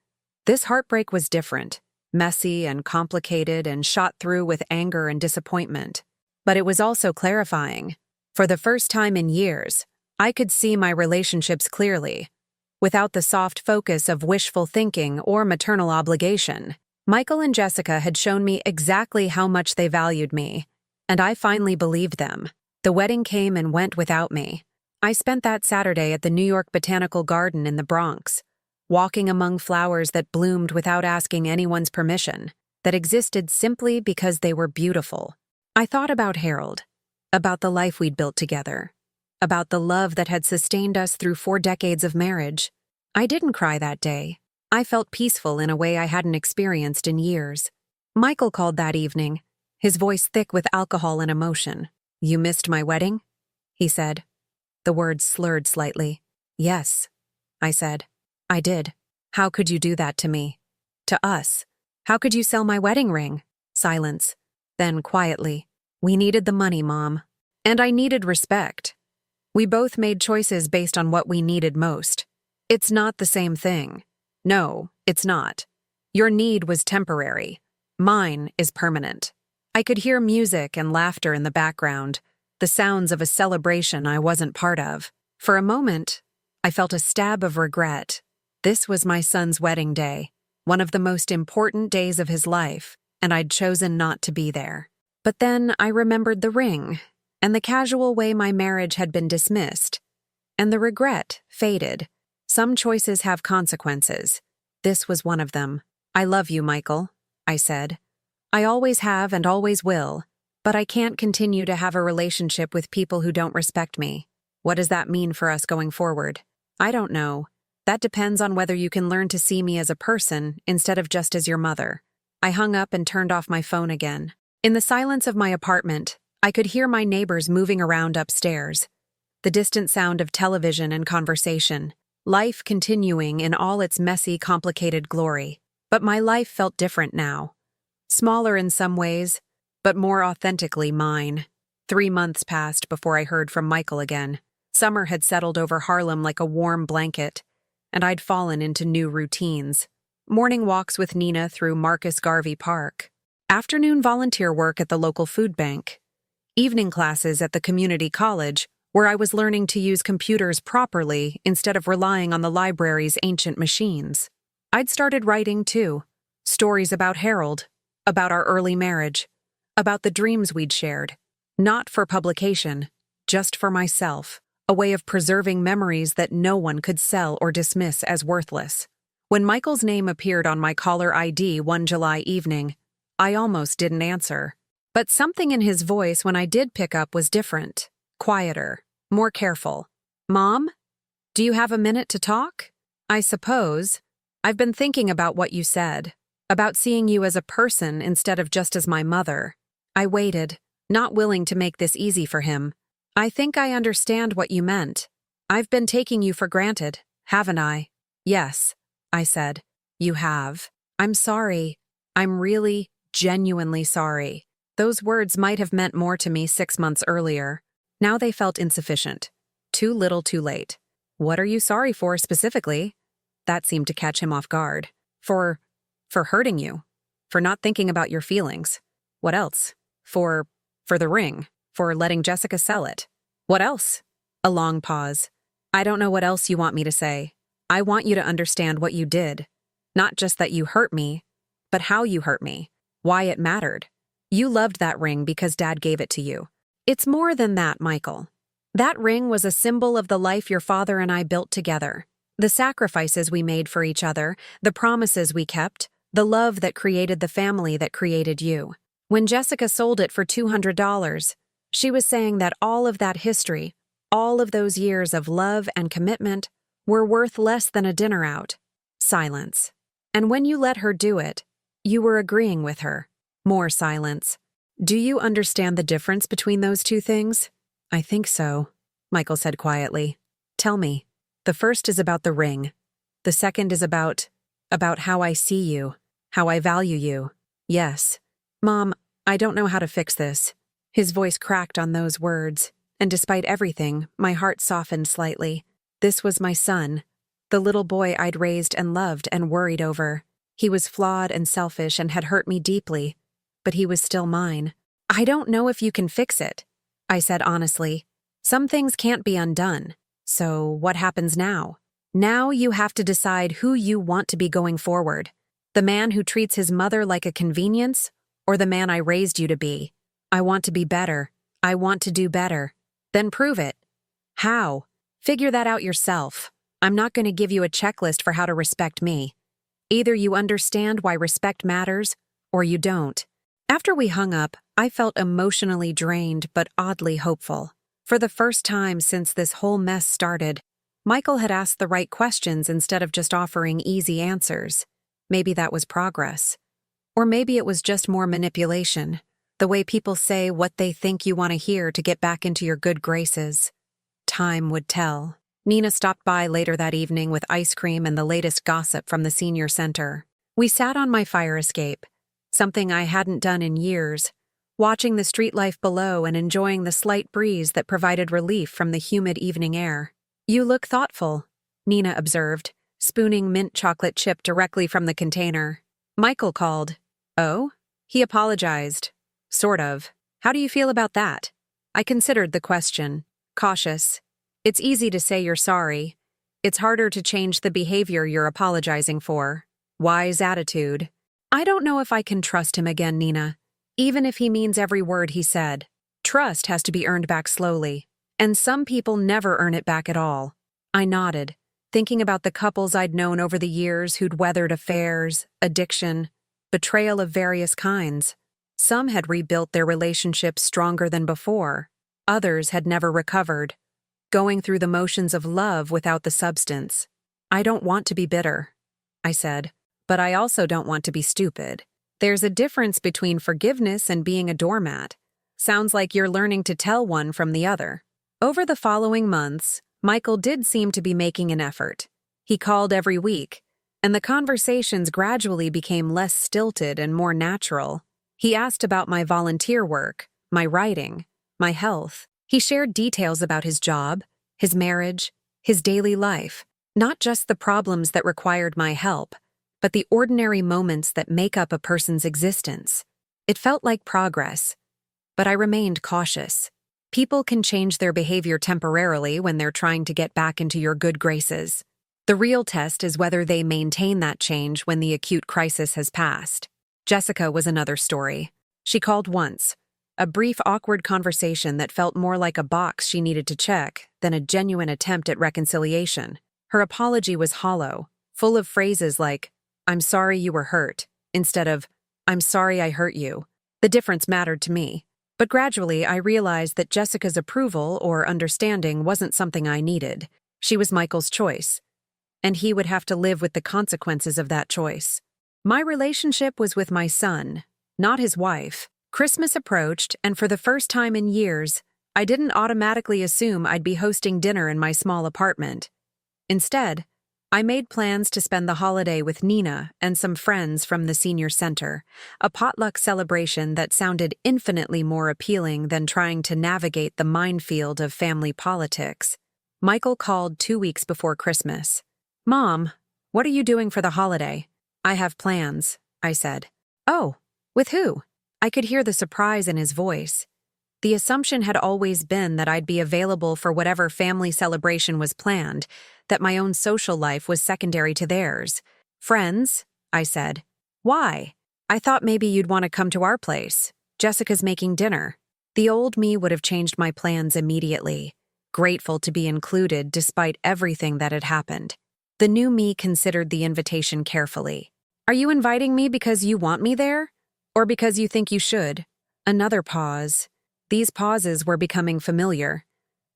This heartbreak was different, messy and complicated and shot through with anger and disappointment. But it was also clarifying. For the first time in years, I could see my relationships clearly, without the soft focus of wishful thinking or maternal obligation. Michael and Jessica had shown me exactly how much they valued me, and I finally believed them. The wedding came and went without me. I spent that Saturday at the New York Botanical Garden in the Bronx, walking among flowers that bloomed without asking anyone's permission, that existed simply because they were beautiful. I thought about Harold, about the life we'd built together, about the love that had sustained us through 4 decades of marriage. I didn't cry that day. I felt peaceful in a way I hadn't experienced in years. Michael called that evening, his voice thick with alcohol and emotion. You missed my wedding? He said. The words slurred slightly. Yes, I said. I did. How could you do that to me? To us? How could you sell my wedding ring? Silence. Then quietly. We needed the money, Mom. And I needed respect. We both made choices based on what we needed most. It's not the same thing. No, it's not. Your need was temporary. Mine is permanent. I could hear music and laughter in the background, the sounds of a celebration I wasn't part of. For a moment, I felt a stab of regret. This was my son's wedding day, one of the most important days of his life, and I'd chosen not to be there. But then I remembered the ring, and the casual way my marriage had been dismissed, and the regret faded. Some choices have consequences. This was one of them. I love you, Michael, I said. I always have and always will, but I can't continue to have a relationship with people who don't respect me. What does that mean for us going forward? I don't know. That depends on whether you can learn to see me as a person instead of just as your mother. I hung up and turned off my phone again. In the silence of my apartment, I could hear my neighbors moving around upstairs, the distant sound of television and conversation, life continuing in all its messy, complicated glory. But my life felt different now. Smaller in some ways, but more authentically mine. 3 months passed before I heard from Michael again. Summer had settled over Harlem like a warm blanket, and I'd fallen into new routines. Morning walks with Nina through Marcus Garvey Park. Afternoon volunteer work at the local food bank. Evening classes at the community college, where I was learning to use computers properly instead of relying on the library's ancient machines. I'd started writing, too. Stories about Harold, about our early marriage, about the dreams we'd shared. Not for publication, just for myself, a way of preserving memories that no one could sell or dismiss as worthless. When Michael's name appeared on my caller ID one July evening, I almost didn't answer. But something in his voice when I did pick up was different, quieter, more careful. "Mom? Do you have a minute to talk?" "I suppose. I've been thinking about what you said, about seeing you as a person instead of just as my mother." I waited, not willing to make this easy for him. "I think I understand what you meant. I've been taking you for granted, haven't I?" "Yes," I said. "You have. I'm sorry. I'm really, genuinely sorry." Those words might have meant more to me 6 months earlier. Now they felt insufficient. Too little too late. "What are you sorry for specifically?" That seemed to catch him off guard. For hurting you. For not thinking about your feelings. What else? For the ring. For letting Jessica sell it. What else? A long pause. "I don't know what else you want me to say. I want you to understand what you did. Not just that you hurt me, but how you hurt me. Why it mattered. You loved that ring because Dad gave it to you. It's more than that, Michael. That ring was a symbol of the life your father and I built together. The sacrifices we made for each other, the promises we kept, the love that created the family that created you. When Jessica sold it for $200, she was saying that all of that history, all of those years of love and commitment, were worth less than a dinner out." Silence. "And when you let her do it, you were agreeing with her." More silence. "Do you understand the difference between those two things?" "I think so," Michael said quietly. "Tell me." "The first is about the ring. The second is about how I see you, how I value you." "Yes." "Mom, I don't know how to fix this." His voice cracked on those words, and despite everything, my heart softened slightly. This was my son, the little boy I'd raised and loved and worried over. He was flawed and selfish and had hurt me deeply, but he was still mine. "I don't know if you can fix it," I said honestly. "Some things can't be undone. So what happens now? Now you have to decide who you want to be going forward. The man who treats his mother like a convenience, or the man I raised you to be. I want to be better. I want to do better." "Then prove it." "How?" "Figure that out yourself. I'm not going to give you a checklist for how to respect me. Either you understand why respect matters, or you don't." After we hung up, I felt emotionally drained but oddly hopeful. For the first time since this whole mess started, Michael had asked the right questions instead of just offering easy answers. Maybe that was progress. Or maybe it was just more manipulation, the way people say what they think you want to hear to get back into your good graces. Time would tell. Nina stopped by later that evening with ice cream and the latest gossip from the senior center. We sat on my fire escape, something I hadn't done in years, watching the street life below and enjoying the slight breeze that provided relief from the humid evening air. "You look thoughtful," Nina observed, spooning mint chocolate chip directly from the container. Michael called. "Oh?" He apologized. "Sort of. How do you feel about that?" I considered the question, cautious. It's easy to say you're sorry. It's harder to change the behavior you're apologizing for. Wise attitude. "I don't know if I can trust him again, Nina. Even if he means every word he said. Trust has to be earned back slowly. And some people never earn it back at all." I nodded, thinking about the couples I'd known over the years who'd weathered affairs, addiction, betrayal of various kinds. Some had rebuilt their relationships stronger than before. Others had never recovered, going through the motions of love without the substance. "I don't want to be bitter," I said, "but I also don't want to be stupid." There's a difference between forgiveness and being a doormat. Sounds like you're learning to tell one from the other. Over the following months, Michael did seem to be making an effort. He called every week, and the conversations gradually became less stilted and more natural. He asked about my volunteer work, my writing, my health. He shared details about his job, his marriage, his daily life, not just the problems that required my help, but the ordinary moments that make up a person's existence. It felt like progress, but I remained cautious. People can change their behavior temporarily when they're trying to get back into your good graces. The real test is whether they maintain that change when the acute crisis has passed. Jessica was another story. She called once, a brief, awkward conversation that felt more like a box she needed to check than a genuine attempt at reconciliation. Her apology was hollow, full of phrases like, "I'm sorry you were hurt," instead of, "I'm sorry I hurt you." The difference mattered to me. But gradually, I realized that Jessica's approval or understanding wasn't something I needed. She was Michael's choice, and he would have to live with the consequences of that choice. My relationship was with my son, not his wife. Christmas approached, and for the first time in years, I didn't automatically assume I'd be hosting dinner in my small apartment. Instead, I made plans to spend the holiday with Nina and some friends from the senior center, a potluck celebration that sounded infinitely more appealing than trying to navigate the minefield of family politics. Michael called 2 weeks before Christmas. "Mom, what are you doing for the holiday?" "I have plans," I said. "Oh, with who?" I could hear the surprise in his voice. The assumption had always been that I'd be available for whatever family celebration was planned, that my own social life was secondary to theirs. "Friends," I said. "Why?" "I thought maybe you'd want to come to our place. Jessica's making dinner." The old me would have changed my plans immediately, grateful to be included despite everything that had happened. The new me considered the invitation carefully. "Are you inviting me because you want me there? Or because you think you should?" Another pause. These pauses were becoming familiar.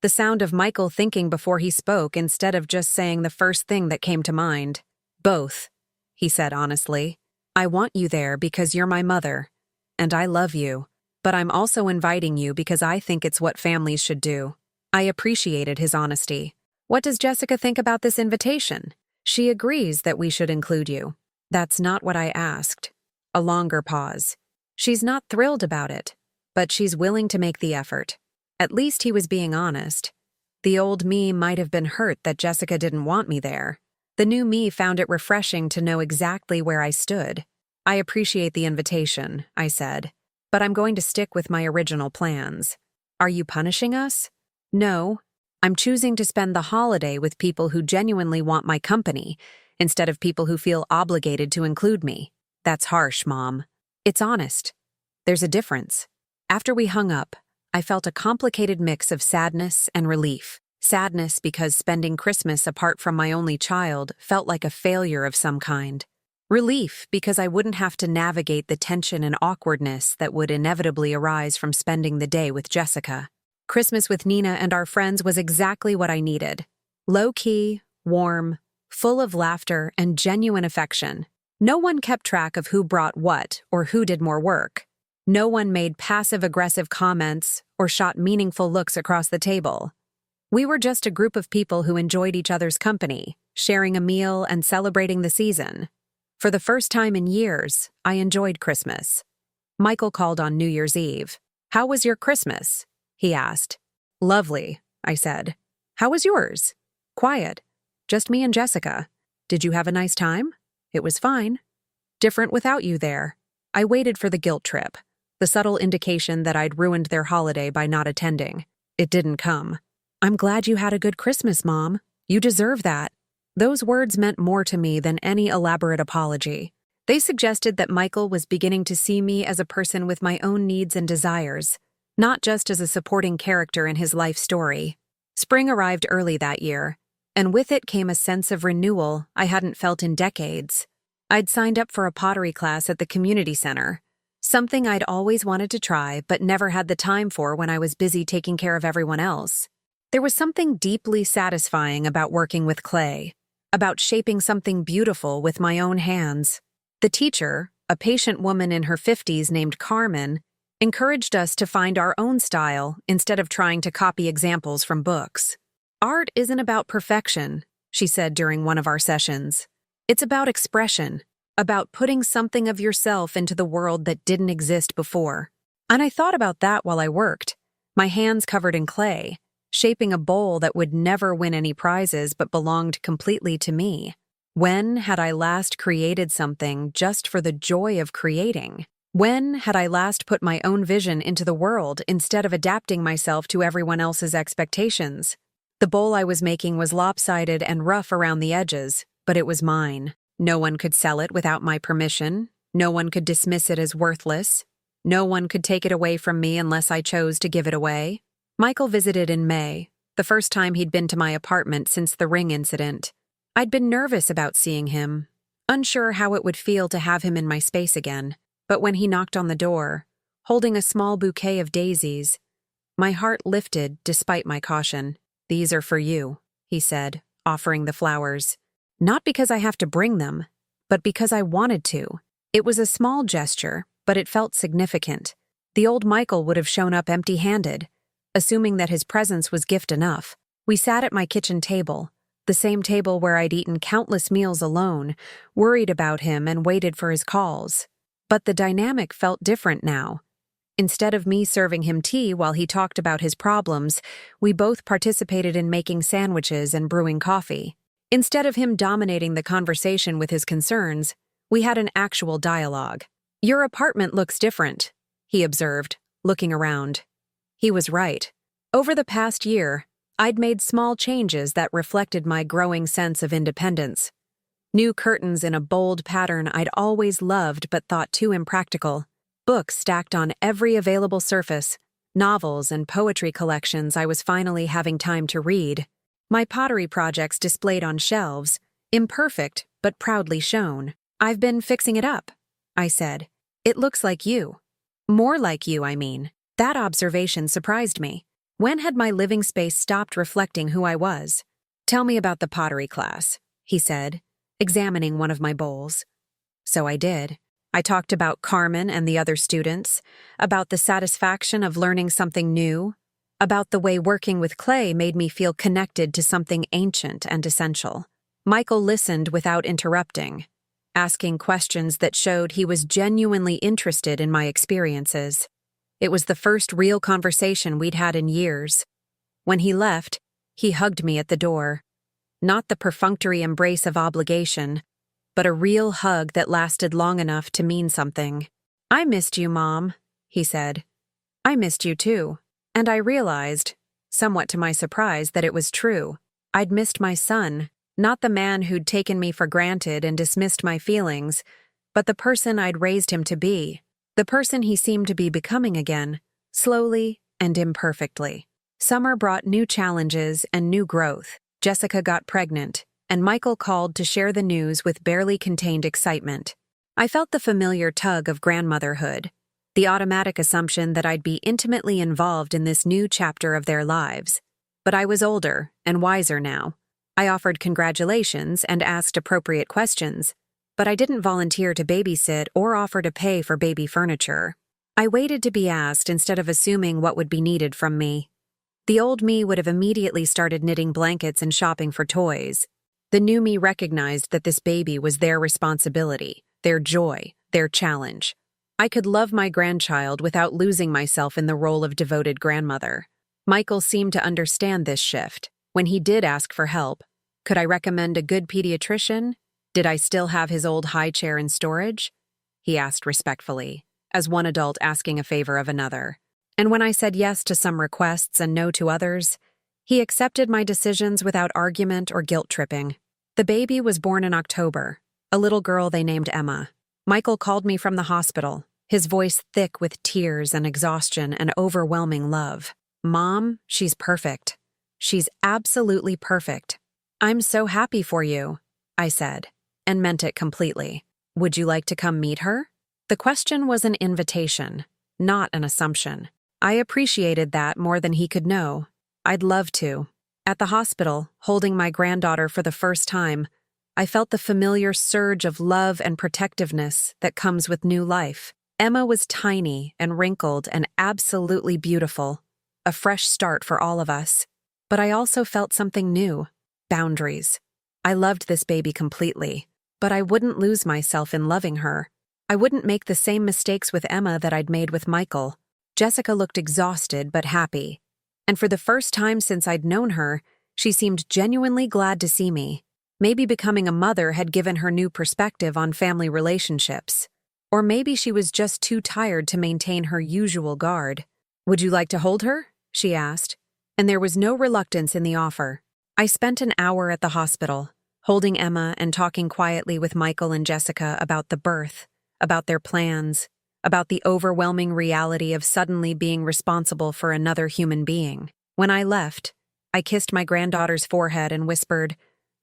The sound of Michael thinking before he spoke instead of just saying the first thing that came to mind. "Both," he said honestly. "I want you there because you're my mother, and I love you, but I'm also inviting you because I think it's what families should do." I appreciated his honesty. "What does Jessica think about this invitation?" "She agrees that we should include you." "That's not what I asked." A longer pause. "She's not thrilled about it, but she's willing to make the effort." At least he was being honest. The old me might have been hurt that Jessica didn't want me there. The new me found it refreshing to know exactly where I stood. "I appreciate the invitation," I said, "but I'm going to stick with my original plans." "Are you punishing us?" "No. I'm choosing to spend the holiday with people who genuinely want my company, instead of people who feel obligated to include me." "That's harsh, Mom." "It's honest. There's a difference." After we hung up, I felt a complicated mix of sadness and relief. Sadness because spending Christmas apart from my only child felt like a failure of some kind. Relief because I wouldn't have to navigate the tension and awkwardness that would inevitably arise from spending the day with Jessica. Christmas with Nina and our friends was exactly what I needed. Low-key, warm, full of laughter and genuine affection. No one kept track of who brought what or who did more work. No one made passive-aggressive comments or shot meaningful looks across the table. We were just a group of people who enjoyed each other's company, sharing a meal and celebrating the season. For the first time in years, I enjoyed Christmas. Michael called on New Year's Eve. "How was your Christmas?" he asked. "Lovely," I said. "How was yours?" "Quiet. Just me and Jessica." "Did you have a nice time?" "It was fine." "Different without you there." I waited for the guilt trip, the subtle indication that I'd ruined their holiday by not attending. It didn't come. "I'm glad you had a good Christmas, Mom. You deserve that." Those words meant more to me than any elaborate apology. They suggested that Michael was beginning to see me as a person with my own needs and desires, not just as a supporting character in his life story. Spring arrived early that year, and with it came a sense of renewal I hadn't felt in decades. I'd signed up for a pottery class at the community center, something I'd always wanted to try but never had the time for when I was busy taking care of everyone else. There was something deeply satisfying about working with clay, about shaping something beautiful with my own hands. The teacher, a patient woman in her 50s named Carmen, encouraged us to find our own style instead of trying to copy examples from books. "Art isn't about perfection," she said during one of our sessions. "It's about expression, about putting something of yourself into the world that didn't exist before." And I thought about that while I worked, my hands covered in clay, shaping a bowl that would never win any prizes but belonged completely to me. When had I last created something just for the joy of creating? When had I last put my own vision into the world instead of adapting myself to everyone else's expectations? The bowl I was making was lopsided and rough around the edges, but it was mine. No one could sell it without my permission. No one could dismiss it as worthless. No one could take it away from me unless I chose to give it away. Michael visited in May, the first time he'd been to my apartment since the ring incident. I'd been nervous about seeing him, unsure how it would feel to have him in my space again. But when he knocked on the door, holding a small bouquet of daisies, my heart lifted despite my caution. "These are for you," he said, offering the flowers. Not because I have to bring them, but because I wanted to. It was a small gesture, but it felt significant. The old Michael would have shown up empty-handed, assuming that his presence was gift enough. We sat at my kitchen table, the same table where I'd eaten countless meals alone, worried about him and waited for his calls. But the dynamic felt different now. Instead of me serving him tea while he talked about his problems, we both participated in making sandwiches and brewing coffee. Instead of him dominating the conversation with his concerns, we had an actual dialogue. "Your apartment looks different," he observed, looking around. He was right. Over the past year, I'd made small changes that reflected my growing sense of independence. New curtains in a bold pattern I'd always loved but thought too impractical. Books stacked on every available surface, novels and poetry collections I was finally having time to read. My pottery projects displayed on shelves, imperfect but proudly shown. "I've been fixing it up," I said. "It looks like you. More like you, I mean." That observation surprised me. When had my living space stopped reflecting who I was? "Tell me about the pottery class," he said, examining one of my bowls. So I did. I talked about Carmen and the other students, about the satisfaction of learning something new, about the way working with clay made me feel connected to something ancient and essential. Michael listened without interrupting, asking questions that showed he was genuinely interested in my experiences. It was the first real conversation we'd had in years. When he left, he hugged me at the door. Not the perfunctory embrace of obligation, but a real hug that lasted long enough to mean something. "I missed you, Mom," he said. "I missed you too." And I realized, somewhat to my surprise, that it was true. I'd missed my son, not the man who'd taken me for granted and dismissed my feelings, but the person I'd raised him to be. The person he seemed to be becoming again, slowly and imperfectly. Summer brought new challenges and new growth. Jessica got pregnant, and Michael called to share the news with barely contained excitement. I felt the familiar tug of grandmotherhood, the automatic assumption that I'd be intimately involved in this new chapter of their lives. But I was older and wiser now. I offered congratulations and asked appropriate questions, but I didn't volunteer to babysit or offer to pay for baby furniture. I waited to be asked instead of assuming what would be needed from me. The old me would have immediately started knitting blankets and shopping for toys. The new me recognized that this baby was their responsibility, their joy, their challenge. I could love my grandchild without losing myself in the role of devoted grandmother. Michael seemed to understand this shift. When he did ask for help, could I recommend a good pediatrician? Did I still have his old high chair in storage? He asked respectfully, as one adult asking a favor of another. And when I said yes to some requests and no to others, he accepted my decisions without argument or guilt-tripping. The baby was born in October, a little girl they named Emma. Michael called me from the hospital, his voice thick with tears and exhaustion and overwhelming love. "Mom, she's perfect. She's absolutely perfect. I'm so happy for you," I said, and meant it completely. "Would you like to come meet her?" The question was an invitation, not an assumption. I appreciated that more than he could know. I'd love to. At the hospital, holding my granddaughter for the first time, I felt the familiar surge of love and protectiveness that comes with new life. Emma was tiny and wrinkled and absolutely beautiful, a fresh start for all of us. But I also felt something new: boundaries. I loved this baby completely, but I wouldn't lose myself in loving her. I wouldn't make the same mistakes with Emma that I'd made with Michael. Jessica looked exhausted but happy, and for the first time since I'd known her, she seemed genuinely glad to see me. Maybe becoming a mother had given her new perspective on family relationships. Or maybe she was just too tired to maintain her usual guard. "Would you like to hold her?" she asked, and there was no reluctance in the offer. I spent an hour at the hospital, holding Emma and talking quietly with Michael and Jessica about the birth, about their plans, about the overwhelming reality of suddenly being responsible for another human being. When I left, I kissed my granddaughter's forehead and whispered,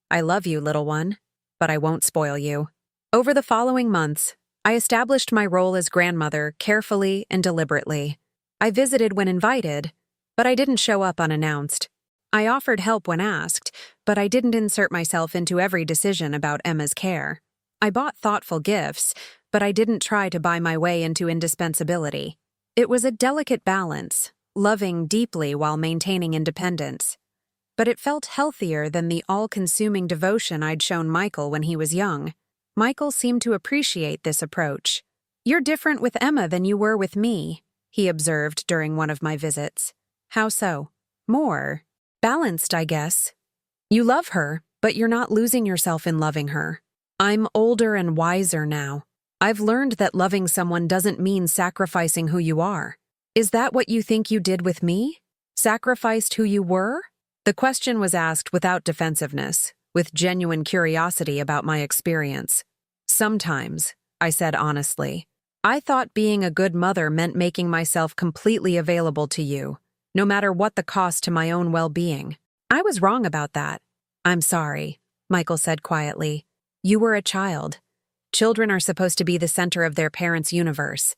"I love you, little one, but I won't spoil you." Over the following months, I established my role as grandmother carefully and deliberately. I visited when invited, but I didn't show up unannounced. I offered help when asked, but I didn't insert myself into every decision about Emma's care. I bought thoughtful gifts, but I didn't try to buy my way into indispensability. It was a delicate balance, loving deeply while maintaining independence. But it felt healthier than the all-consuming devotion I'd shown Michael when he was young. Michael seemed to appreciate this approach. "You're different with Emma than you were with me," he observed during one of my visits. "How so?" "More balanced, I guess. You love her, but you're not losing yourself in loving her. I'm older and wiser now. I've learned that loving someone doesn't mean sacrificing who you are." "Is that what you think you did with me? Sacrificed who you were?" The question was asked without defensiveness, with genuine curiosity about my experience. "Sometimes," I said honestly. "I thought being a good mother meant making myself completely available to you, no matter what the cost to my own well-being. I was wrong about that." "I'm sorry," Michael said quietly. "You were a child. Children are supposed to be the center of their parents' universe.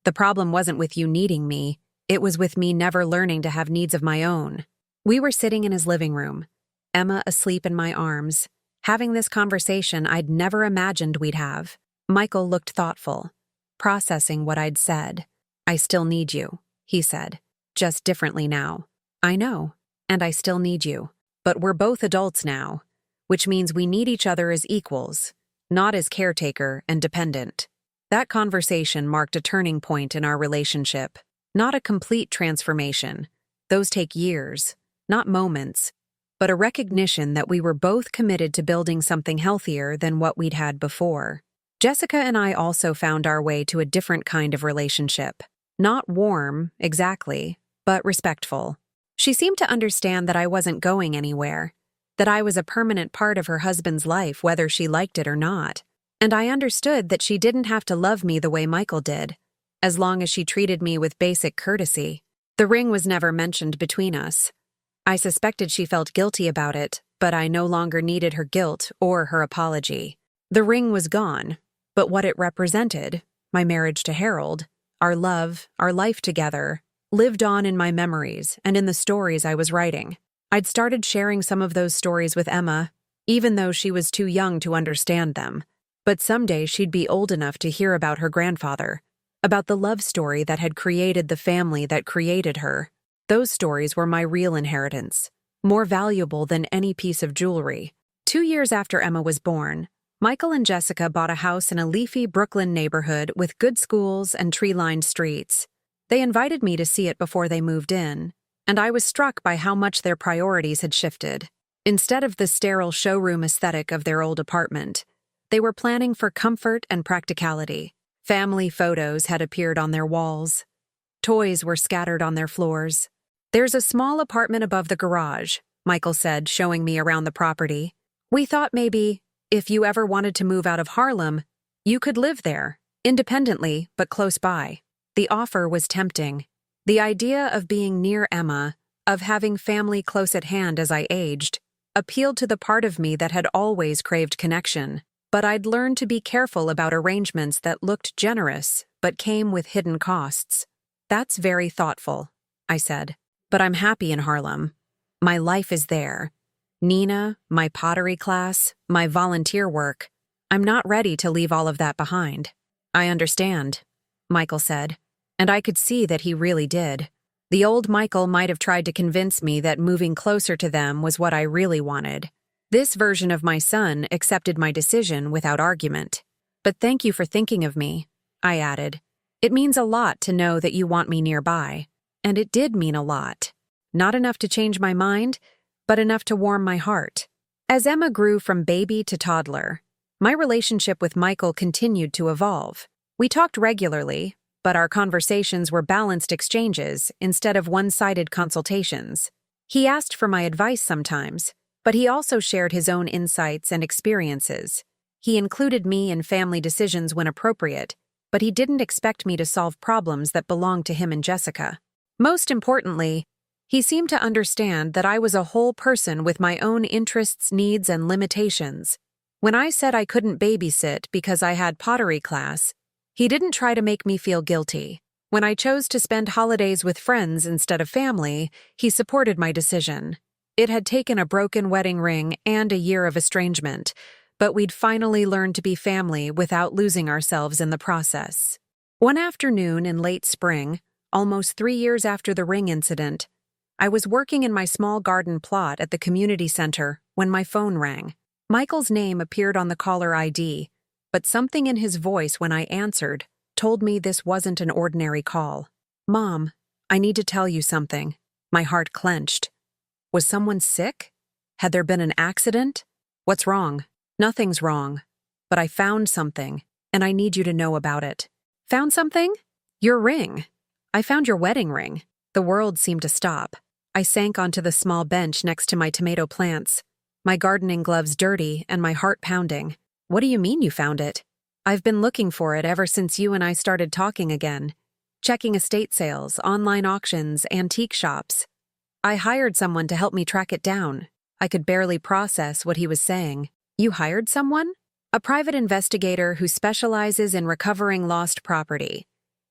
The problem wasn't with you needing me, it was with me never learning to have needs of my own." We were sitting in his living room, Emma asleep in my arms, having this conversation I'd never imagined we'd have. Michael looked thoughtful, processing what I'd said. "I still need you," he said, "just differently now." "I know, and I still need you. But we're both adults now, which means we need each other as equals, not as caretaker and dependent." That conversation marked a turning point in our relationship. Not a complete transformation. Those take years, not moments, but a recognition that we were both committed to building something healthier than what we'd had before. Jessica and I also found our way to a different kind of relationship. Not warm, exactly, but respectful. She seemed to understand that I wasn't going anywhere, that I was a permanent part of her husband's life whether she liked it or not. And I understood that she didn't have to love me the way Michael did, as long as she treated me with basic courtesy. The ring was never mentioned between us. I suspected she felt guilty about it, but I no longer needed her guilt or her apology. The ring was gone, but what it represented, my marriage to Harold, our love, our life together, lived on in my memories and in the stories I was writing. I'd started sharing some of those stories with Emma, even though she was too young to understand them. But someday she'd be old enough to hear about her grandfather, about the love story that had created the family that created her. Those stories were my real inheritance, more valuable than any piece of jewelry. 2 years after Emma was born, Michael and Jessica bought a house in a leafy Brooklyn neighborhood with good schools and tree-lined streets. They invited me to see it before they moved in, and I was struck by how much their priorities had shifted. Instead of the sterile showroom aesthetic of their old apartment, they were planning for comfort and practicality. Family photos had appeared on their walls. Toys were scattered on their floors. "There's a small apartment above the garage," Michael said, showing me around the property. "We thought maybe, if you ever wanted to move out of Harlem, you could live there, independently but close by." The offer was tempting. The idea of being near Emma, of having family close at hand as I aged, appealed to the part of me that had always craved connection. But I'd learned to be careful about arrangements that looked generous but came with hidden costs. "That's very thoughtful," I said. "But I'm happy in Harlem. My life is there. Nina, my pottery class, my volunteer work. I'm not ready to leave all of that behind. I understand, Michael said, and I could see that he really did. The old Michael might have tried to convince me that moving closer to them was what I really wanted. This version of my son accepted my decision without argument. But thank you for thinking of me, I added. It means a lot to know that you want me nearby. And it did mean a lot. Not enough to change my mind, but enough to warm my heart. As Emma grew from baby to toddler, my relationship with Michael continued to evolve. We talked regularly, but our conversations were balanced exchanges instead of one-sided consultations. He asked for my advice sometimes, but he also shared his own insights and experiences. He included me in family decisions when appropriate, but he didn't expect me to solve problems that belonged to him and Jessica. Most importantly, he seemed to understand that I was a whole person with my own interests, needs, and limitations. When I said I couldn't babysit because I had pottery class, he didn't try to make me feel guilty. When I chose to spend holidays with friends instead of family, he supported my decision. It had taken a broken wedding ring and a year of estrangement, but we'd finally learned to be family without losing ourselves in the process. One afternoon in late spring, almost 3 years after the ring incident, I was working in my small garden plot at the community center when my phone rang. Michael's name appeared on the caller ID, but something in his voice when I answered told me this wasn't an ordinary call. "Mom, I need to tell you something." My heart clenched. Was someone sick? Had there been an accident? What's wrong? Nothing's wrong. But I found something, and I need you to know about it. Found something? Your ring. I found your wedding ring. The world seemed to stop. I sank onto the small bench next to my tomato plants, my gardening gloves dirty and my heart pounding. What do you mean you found it? I've been looking for it ever since you and I started talking again. Checking estate sales, online auctions, antique shops. I hired someone to help me track it down. I could barely process what he was saying. You hired someone? A private investigator who specializes in recovering lost property.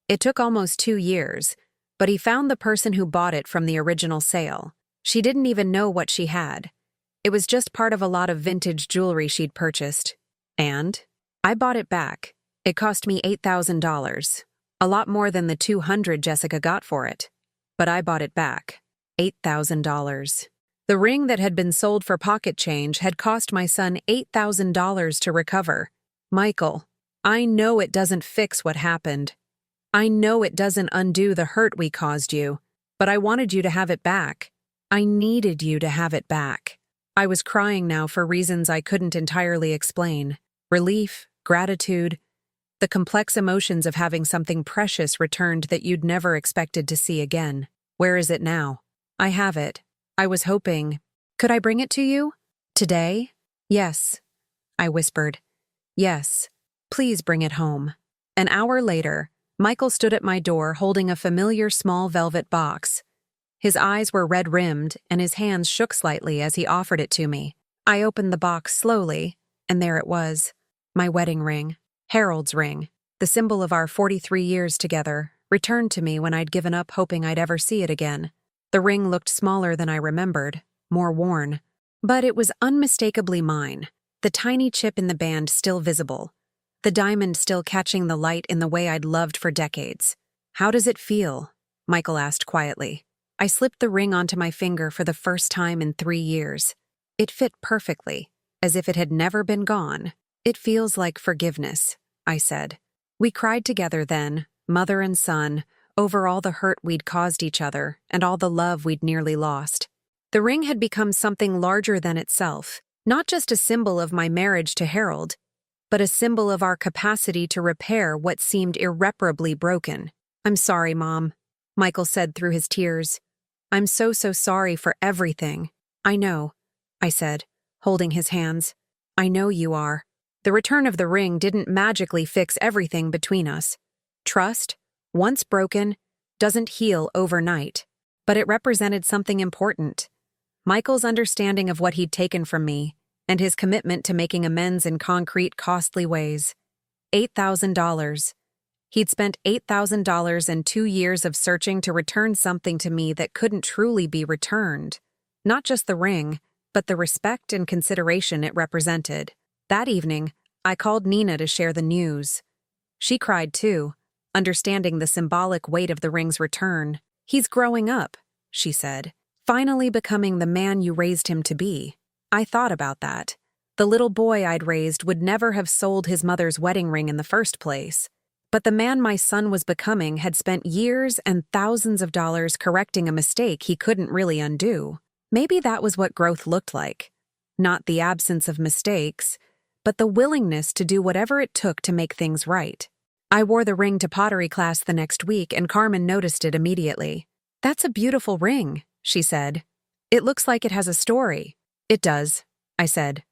It took almost 2 years, but he found the person who bought it from the original sale. She didn't even know what she had. It was just part of a lot of vintage jewelry she'd purchased. And I bought it back. It cost me $8,000, a lot more than the $200 Jessica got for it. But I bought it back. $8,000. The ring that had been sold for pocket change had cost my son $8,000 to recover. Michael, I know it doesn't fix what happened. I know it doesn't undo the hurt we caused you, but I wanted you to have it back. I needed you to have it back. I was crying now for reasons I couldn't entirely explain. Relief, gratitude, the complex emotions of having something precious returned that you'd never expected to see again. Where is it now? I have it. I was hoping. Could I bring it to you? Today? Yes, I whispered. Yes, please bring it home. An hour later, Michael stood at my door holding a familiar small velvet box. His eyes were red-rimmed and his hands shook slightly as he offered it to me. I opened the box slowly, and there it was. My wedding ring. Harold's ring. The symbol of our 43 years together, returned to me when I'd given up hoping I'd ever see it again. The ring looked smaller than I remembered, more worn. But it was unmistakably mine, the tiny chip in the band still visible, the diamond still catching the light in the way I'd loved for decades. "How does it feel?" Michael asked quietly. I slipped the ring onto my finger for the first time in 3 years. It fit perfectly, as if it had never been gone. "It feels like forgiveness," I said. We cried together then, mother and son, over all the hurt we'd caused each other and all the love we'd nearly lost. The ring had become something larger than itself, not just a symbol of my marriage to Harold, but a symbol of our capacity to repair what seemed irreparably broken. "I'm sorry, Mom," Michael said through his tears. "I'm so sorry for everything." "I know," I said, holding his hands. "I know you are." The return of the ring didn't magically fix everything between us. Trust, once broken, doesn't heal overnight, but it represented something important. Michael's understanding of what he'd taken from me, and his commitment to making amends in concrete, costly ways. $8,000. He'd spent $8,000 and 2 years of searching to return something to me that couldn't truly be returned. Not just the ring, but the respect and consideration it represented. That evening, I called Nina to share the news. She cried too, understanding the symbolic weight of the ring's return. "He's growing up," she said, "finally becoming the man you raised him to be." I thought about that. The little boy I'd raised would never have sold his mother's wedding ring in the first place. But the man my son was becoming had spent years and thousands of dollars correcting a mistake he couldn't really undo. Maybe that was what growth looked like. Not the absence of mistakes, but the willingness to do whatever it took to make things right. I wore the ring to pottery class the next week, and Carmen noticed it immediately. "That's a beautiful ring," she said. "It looks like it has a story." "It does," I said.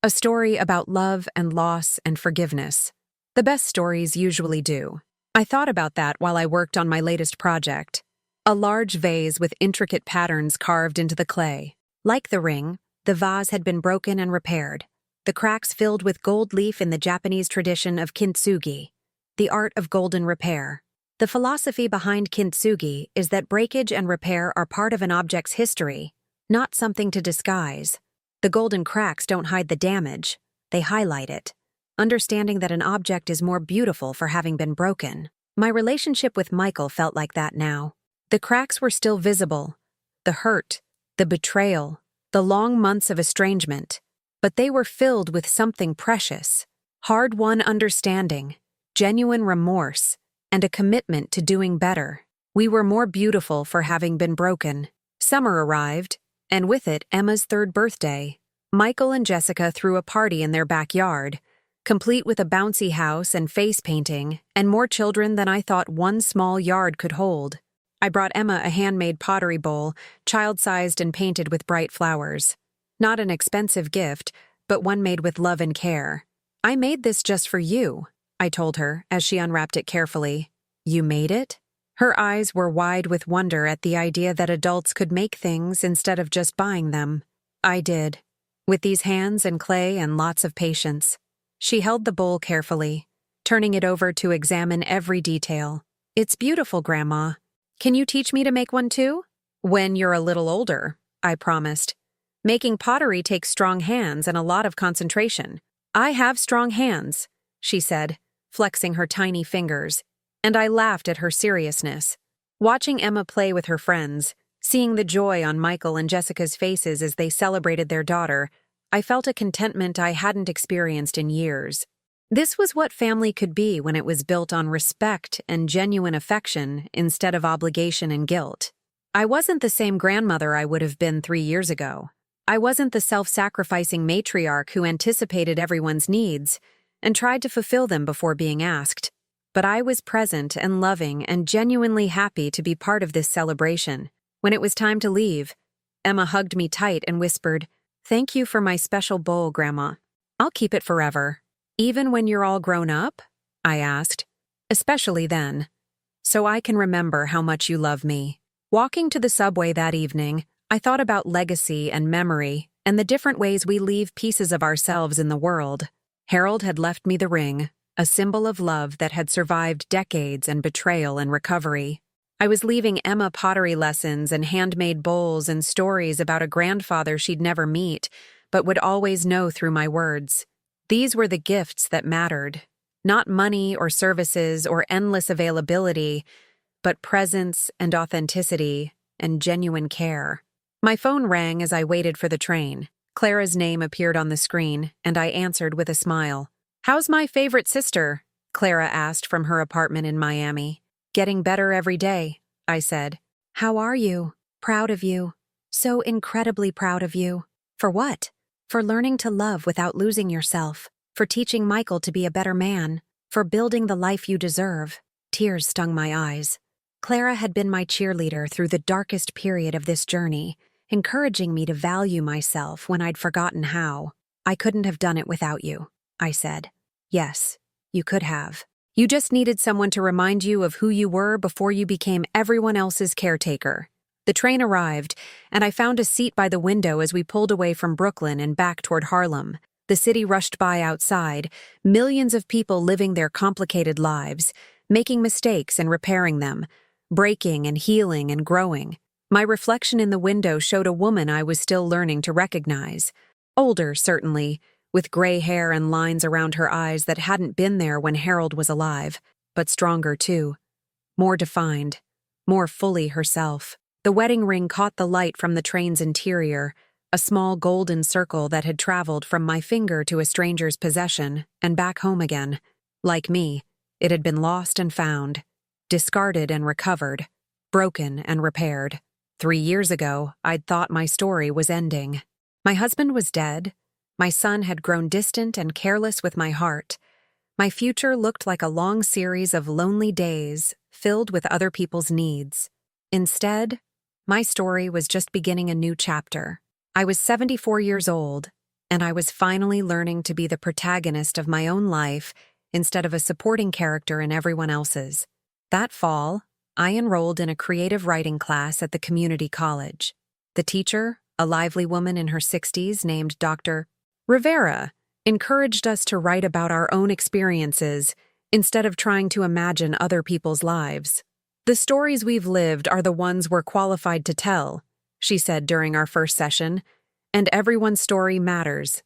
"A story about love and loss and forgiveness. The best stories usually do." I thought about that while I worked on my latest project. A large vase with intricate patterns carved into the clay. Like the ring, the vase had been broken and repaired, the cracks filled with gold leaf in the Japanese tradition of kintsugi, the art of golden repair. The philosophy behind kintsugi is that breakage and repair are part of an object's history, not something to disguise. The golden cracks don't hide the damage, they highlight it, understanding that an object is more beautiful for having been broken. My relationship with Michael felt like that now. The cracks were still visible, the hurt, the betrayal, the long months of estrangement, but they were filled with something precious, hard-won understanding, genuine remorse, and a commitment to doing better. We were more beautiful for having been broken. Summer arrived, and with it Emma's third birthday. Michael and Jessica threw a party in their backyard, complete with a bouncy house and face painting, and more children than I thought one small yard could hold. I brought Emma a handmade pottery bowl, child-sized and painted with bright flowers. Not an expensive gift, but one made with love and care. "I made this just for you," I told her as she unwrapped it carefully. "You made it?" Her eyes were wide with wonder at the idea that adults could make things instead of just buying them. "I did. With these hands and clay and lots of patience." She held the bowl carefully, turning it over to examine every detail. "It's beautiful, Grandma. Can you teach me to make one too?" "When you're a little older," I promised. "Making pottery takes strong hands and a lot of concentration." "I have strong hands," she said, flexing her tiny fingers, and I laughed at her seriousness. Watching Emma play with her friends, seeing the joy on Michael and Jessica's faces as they celebrated their daughter, I felt a contentment I hadn't experienced in years. This was what family could be when it was built on respect and genuine affection instead of obligation and guilt. I wasn't the same grandmother I would have been 3 years ago. I wasn't the self-sacrificing matriarch who anticipated everyone's needs and tried to fulfill them before being asked. But I was present and loving and genuinely happy to be part of this celebration. When it was time to leave, Emma hugged me tight and whispered, "Thank you for my special bowl, Grandma. I'll keep it forever." "Even when you're all grown up?" I asked. "Especially then. So I can remember how much you love me." Walking to the subway that evening, I thought about legacy and memory and the different ways we leave pieces of ourselves in the world. Harold had left me the ring, a symbol of love that had survived decades and betrayal and recovery. I was leaving Emma pottery lessons and handmade bowls and stories about a grandfather she'd never meet, but would always know through my words. These were the gifts that mattered. Not money or services or endless availability, but presence and authenticity and genuine care. My phone rang as I waited for the train. Clara's name appeared on the screen, and I answered with a smile. "How's my favorite sister?" Clara asked from her apartment in Miami. "Getting better every day," I said. "How are you? Proud of you. So incredibly proud of you." "For what?" "For learning to love without losing yourself. For teaching Michael to be a better man. For building the life you deserve." Tears stung my eyes. Clara had been my cheerleader through the darkest period of this journey, encouraging me to value myself when I'd forgotten how. "I couldn't have done it without you," I said. "Yes, you could have. You just needed someone to remind you of who you were before you became everyone else's caretaker." The train arrived, and I found a seat by the window as we pulled away from Brooklyn and back toward Harlem. The city rushed by outside, millions of people living their complicated lives, making mistakes and repairing them, breaking and healing and growing. My reflection in the window showed a woman I was still learning to recognize. Older, certainly, with gray hair and lines around her eyes that hadn't been there when Harold was alive, but stronger too. More defined, more fully herself. The wedding ring caught the light from the train's interior, a small golden circle that had traveled from my finger to a stranger's possession and back home again. Like me, it had been lost and found, discarded and recovered, broken and repaired. 3 years ago, I'd thought my story was ending. My husband was dead. My son had grown distant and careless with my heart. My future looked like a long series of lonely days filled with other people's needs. Instead, my story was just beginning a new chapter. I was 74 years old, and I was finally learning to be the protagonist of my own life instead of a supporting character in everyone else's. That fall, I enrolled in a creative writing class at the community college. The teacher, a lively woman in her 60s named Dr. Rivera, encouraged us to write about our own experiences instead of trying to imagine other people's lives. "The stories we've lived are the ones we're qualified to tell," she said during our first session, "and everyone's story matters.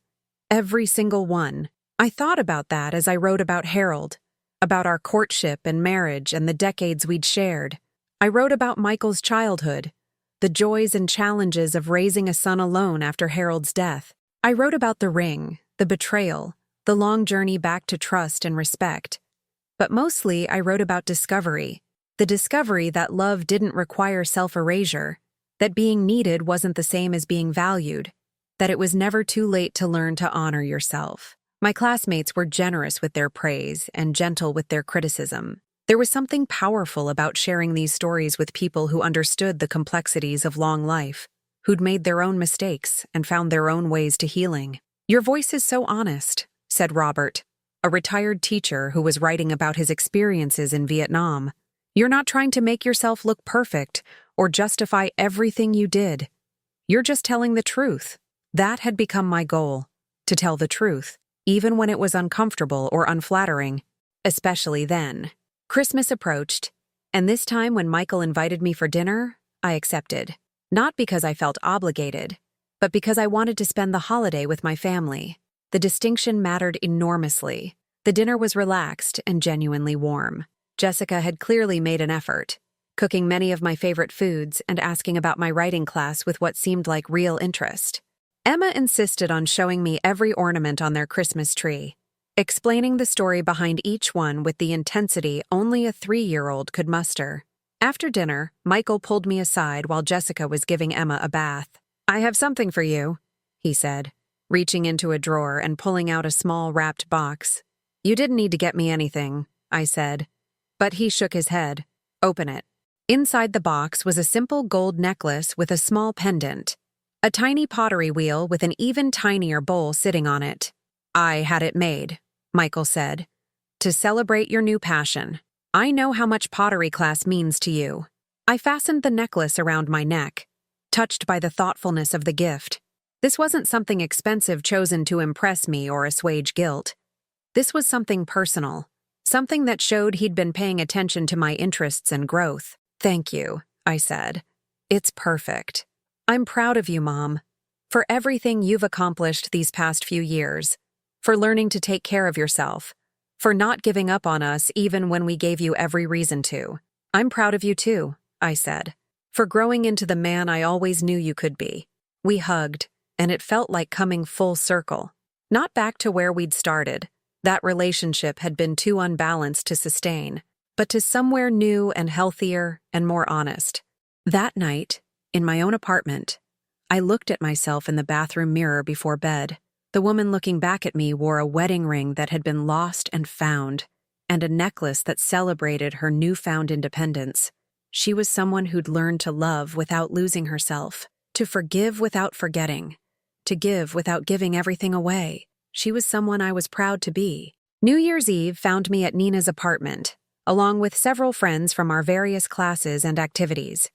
Every single one." I thought about that as I wrote about Harold, about our courtship and marriage and the decades we'd shared. I wrote about Michael's childhood, the joys and challenges of raising a son alone after Harold's death. I wrote about the ring, the betrayal, the long journey back to trust and respect. But mostly I wrote about discovery, the discovery that love didn't require self-erasure, that being needed wasn't the same as being valued, that it was never too late to learn to honor yourself. My classmates were generous with their praise and gentle with their criticism. There was something powerful about sharing these stories with people who understood the complexities of long life, who'd made their own mistakes and found their own ways to healing. "Your voice is so honest," said Robert, a retired teacher who was writing about his experiences in Vietnam. "You're not trying to make yourself look perfect or justify everything you did. You're just telling the truth." That had become my goal, to tell the truth, even when it was uncomfortable or unflattering, especially then. Christmas approached, and this time when Michael invited me for dinner, I accepted. Not because I felt obligated, but because I wanted to spend the holiday with my family. The distinction mattered enormously. The dinner was relaxed and genuinely warm. Jessica had clearly made an effort, cooking many of my favorite foods and asking about my writing class with what seemed like real interest. Emma insisted on showing me every ornament on their Christmas tree, explaining the story behind each one with the intensity only a 3-year-old could muster. After dinner, Michael pulled me aside while Jessica was giving Emma a bath. "I have something for you," he said, reaching into a drawer and pulling out a small wrapped box. "You didn't need to get me anything," I said. But he shook his head. "Open it." Inside the box was a simple gold necklace with a small pendant, a tiny pottery wheel with an even tinier bowl sitting on it. "I had it made," Michael said, "to celebrate your new passion. I know how much pottery class means to you." I fastened the necklace around my neck, touched by the thoughtfulness of the gift. This wasn't something expensive chosen to impress me or assuage guilt. This was something personal, something that showed he'd been paying attention to my interests and growth. "Thank you," I said. "It's perfect. I'm proud of you, Mom, for everything you've accomplished these past few years, for learning to take care of yourself, for not giving up on us even when we gave you every reason to. I'm proud of you too," I said, "for growing into the man I always knew you could be." We hugged, and it felt like coming full circle. Not back to where we'd started. That relationship had been too unbalanced to sustain, but to somewhere new and healthier and more honest. That night, in my own apartment, I looked at myself in the bathroom mirror before bed. The woman looking back at me wore a wedding ring that had been lost and found, and a necklace that celebrated her newfound independence. She was someone who'd learned to love without losing herself, to forgive without forgetting, to give without giving everything away. She was someone I was proud to be. New Year's Eve found me at Nina's apartment, along with several friends from our various classes and activities.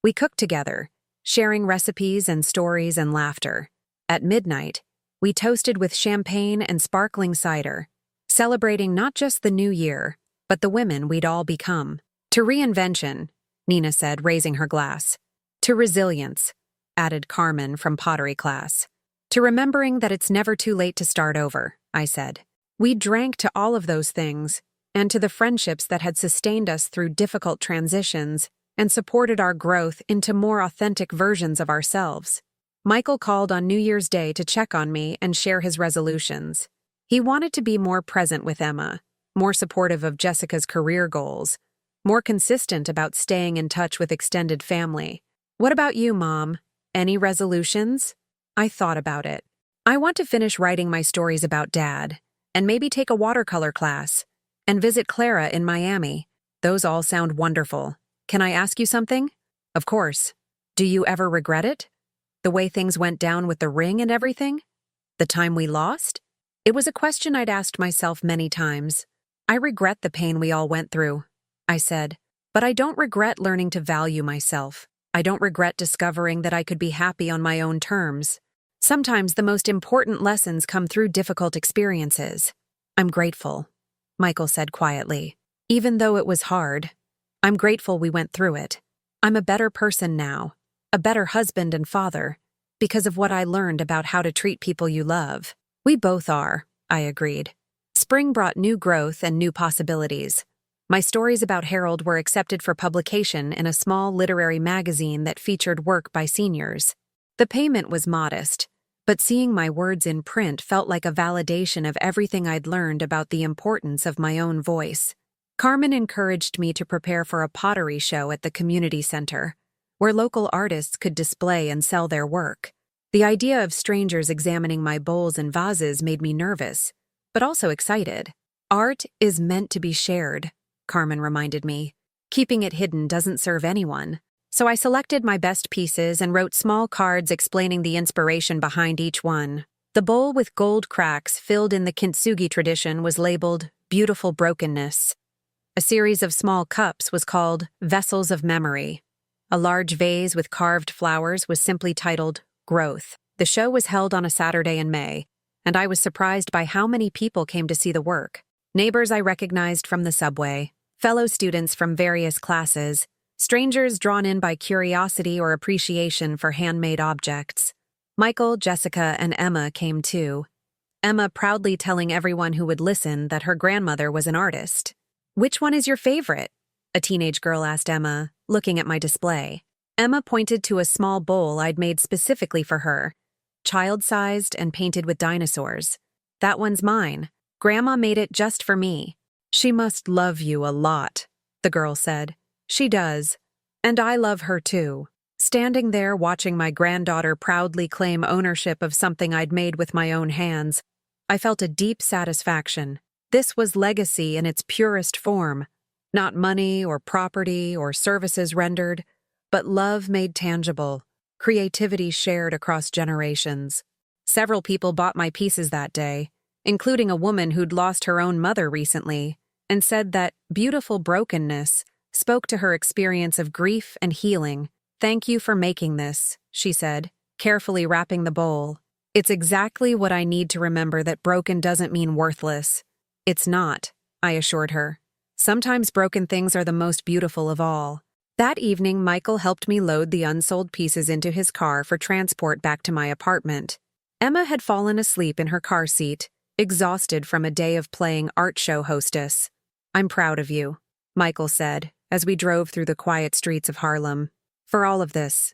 We cooked together, sharing recipes and stories and laughter. At midnight, we toasted with champagne and sparkling cider, celebrating not just the new year, but the women we'd all become. "To reinvention," Nina said, raising her glass. To resilience, added Carmen from pottery class. To remembering that it's never too late to start over, I said. We drank to all of those things, and to the friendships that had sustained us through difficult transitions and supported our growth into more authentic versions of ourselves. Michael called on New Year's Day to check on me and share his resolutions. He wanted to be more present with Emma, more supportive of Jessica's career goals, more consistent about staying in touch with extended family. What about you, Mom? Any resolutions? I thought about it. I want to finish writing my stories about Dad, and maybe take a watercolor class, and visit Clara in Miami. Those all sound wonderful. Can I ask you something? Of course. Do you ever regret it? The way things went down with the ring and everything? The time we lost? It was a question I'd asked myself many times. I regret the pain we all went through, I said, but I don't regret learning to value myself. I don't regret discovering that I could be happy on my own terms. Sometimes the most important lessons come through difficult experiences. I'm grateful, Michael said quietly. Even though it was hard, I'm grateful we went through it. I'm a better person now, a better husband and father, because of what I learned about how to treat people you love. We both are, I agreed. Spring brought new growth and new possibilities. My stories about Harold were accepted for publication in a small literary magazine that featured work by seniors. The payment was modest, but seeing my words in print felt like a validation of everything I'd learned about the importance of my own voice. Carmen encouraged me to prepare for a pottery show at the community center, where local artists could display and sell their work. The idea of strangers examining my bowls and vases made me nervous, but also excited. Art is meant to be shared, Carmen reminded me. Keeping it hidden doesn't serve anyone. So I selected my best pieces and wrote small cards explaining the inspiration behind each one. The bowl with gold cracks filled in the kintsugi tradition was labeled Beautiful Brokenness. A series of small cups was called Vessels of Memory. A large vase with carved flowers was simply titled Growth. The show was held on a Saturday in May, and I was surprised by how many people came to see the work. Neighbors I recognized from the subway, fellow students from various classes, strangers drawn in by curiosity or appreciation for handmade objects. Michael, Jessica, and Emma came too. Emma proudly telling everyone who would listen that her grandmother was an artist. "Which one is your favorite?" a teenage girl asked Emma, looking at my display. Emma pointed to a small bowl I'd made specifically for her, child-sized and painted with dinosaurs. "That one's mine. Grandma made it just for me." "She must love you a lot," the girl said. "She does. And I love her too." Standing there watching my granddaughter proudly claim ownership of something I'd made with my own hands, I felt a deep satisfaction. This was legacy in its purest form. Not money or property or services rendered, but love made tangible, creativity shared across generations. Several people bought my pieces that day, including a woman who'd lost her own mother recently, and said that Beautiful Brokenness spoke to her experience of grief and healing. "Thank you for making this," she said, carefully wrapping the bowl. "It's exactly what I need to remember that broken doesn't mean worthless." "It's not," I assured her. "Sometimes broken things are the most beautiful of all." That evening, Michael helped me load the unsold pieces into his car for transport back to my apartment. Emma had fallen asleep in her car seat, exhausted from a day of playing art show hostess. "I'm proud of you," Michael said, as we drove through the quiet streets of Harlem. "For all of this.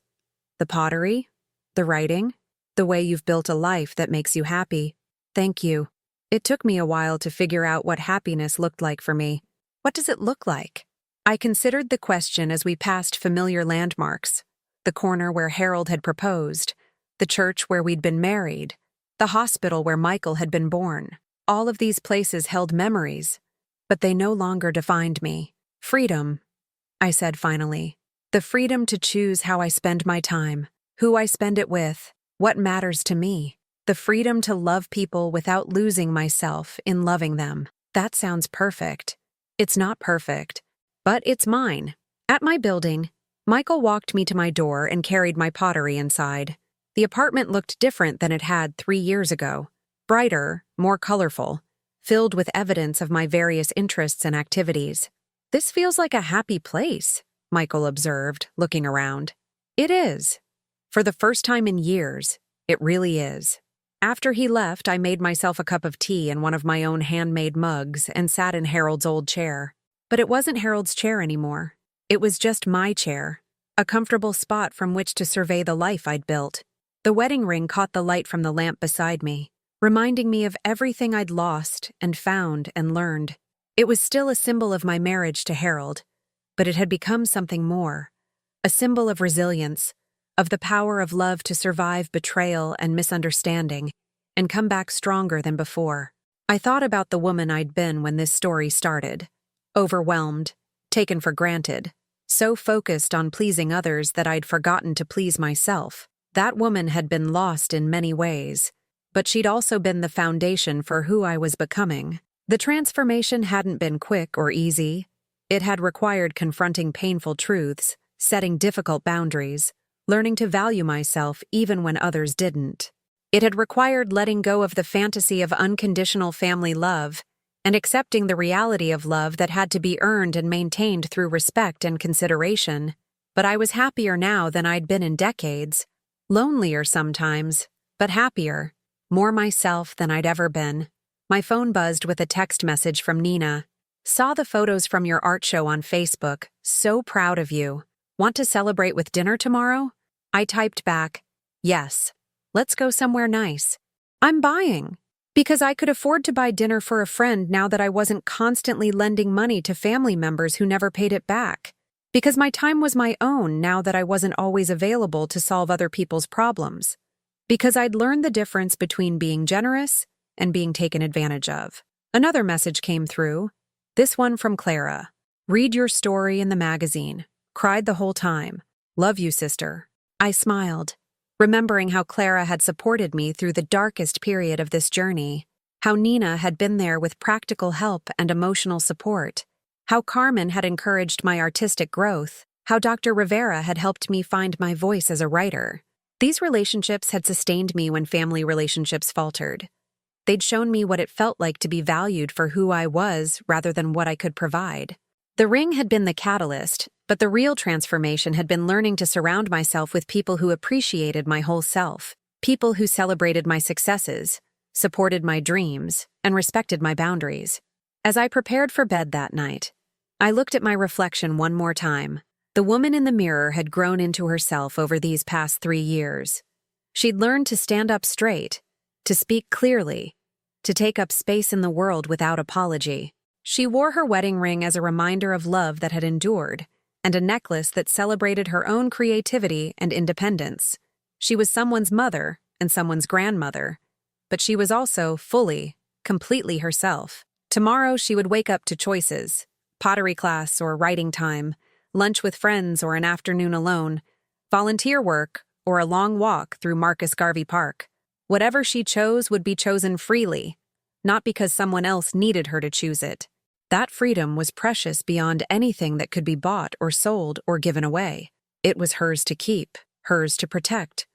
The pottery, the writing, the way you've built a life that makes you happy. Thank you." It took me a while to figure out what happiness looked like for me. What does it look like? I considered the question as we passed familiar landmarks. The corner where Harold had proposed, the church where we'd been married, the hospital where Michael had been born. All of these places held memories, but they no longer defined me. "Freedom," I said finally. "The freedom to choose how I spend my time, who I spend it with, what matters to me. The freedom to love people without losing myself in loving them." That sounds perfect. It's not perfect, but it's mine. At my building, Michael walked me to my door and carried my pottery inside. The apartment looked different than it had 3 years ago. Brighter, more colorful, filled with evidence of my various interests and activities. "This feels like a happy place," Michael observed, looking around. It is. For the first time in years, it really is. After he left, I made myself a cup of tea in one of my own handmade mugs and sat in Harold's old chair. But it wasn't Harold's chair anymore. It was just my chair, a comfortable spot from which to survey the life I'd built. The wedding ring caught the light from the lamp beside me, reminding me of everything I'd lost and found and learned. It was still a symbol of my marriage to Harold, but it had become something more, a symbol of resilience, of the power of love to survive betrayal and misunderstanding and come back stronger than before. I thought about the woman I'd been when this story started, overwhelmed, taken for granted, so focused on pleasing others that I'd forgotten to please myself. That woman had been lost in many ways, but she'd also been the foundation for who I was becoming. The transformation hadn't been quick or easy. It had required confronting painful truths, setting difficult boundaries, learning to value myself even when others didn't. It had required letting go of the fantasy of unconditional family love and accepting the reality of love that had to be earned and maintained through respect and consideration. But I was happier now than I'd been in decades. Lonelier sometimes, but happier. More myself than I'd ever been. My phone buzzed with a text message from Nina. Saw the photos from your art show on Facebook. So proud of you. Want to celebrate with dinner tomorrow? I typed back, yes. Let's go somewhere nice. I'm buying. Because I could afford to buy dinner for a friend now that I wasn't constantly lending money to family members who never paid it back. Because my time was my own now that I wasn't always available to solve other people's problems. Because I'd learned the difference between being generous and being taken advantage of. Another message came through. This one from Clara. Read your story in the magazine. Cried the whole time. Love you, sister. I smiled, remembering how Clara had supported me through the darkest period of this journey, how Nina had been there with practical help and emotional support, how Carmen had encouraged my artistic growth, how Dr. Rivera had helped me find my voice as a writer. These relationships had sustained me when family relationships faltered. They'd shown me what it felt like to be valued for who I was rather than what I could provide. The ring had been the catalyst, but the real transformation had been learning to surround myself with people who appreciated my whole self, people who celebrated my successes, supported my dreams, and respected my boundaries. As I prepared for bed that night, I looked at my reflection one more time. The woman in the mirror had grown into herself over these past 3 years. She'd learned to stand up straight, to speak clearly, to take up space in the world without apology. She wore her wedding ring as a reminder of love that had endured, and a necklace that celebrated her own creativity and independence. She was someone's mother and someone's grandmother, but she was also fully, completely herself. Tomorrow she would wake up to choices, pottery class or writing time, lunch with friends or an afternoon alone, volunteer work or a long walk through Marcus Garvey Park. Whatever she chose would be chosen freely, not because someone else needed her to choose it. That freedom was precious beyond anything that could be bought or sold or given away. It was hers to keep, hers to protect,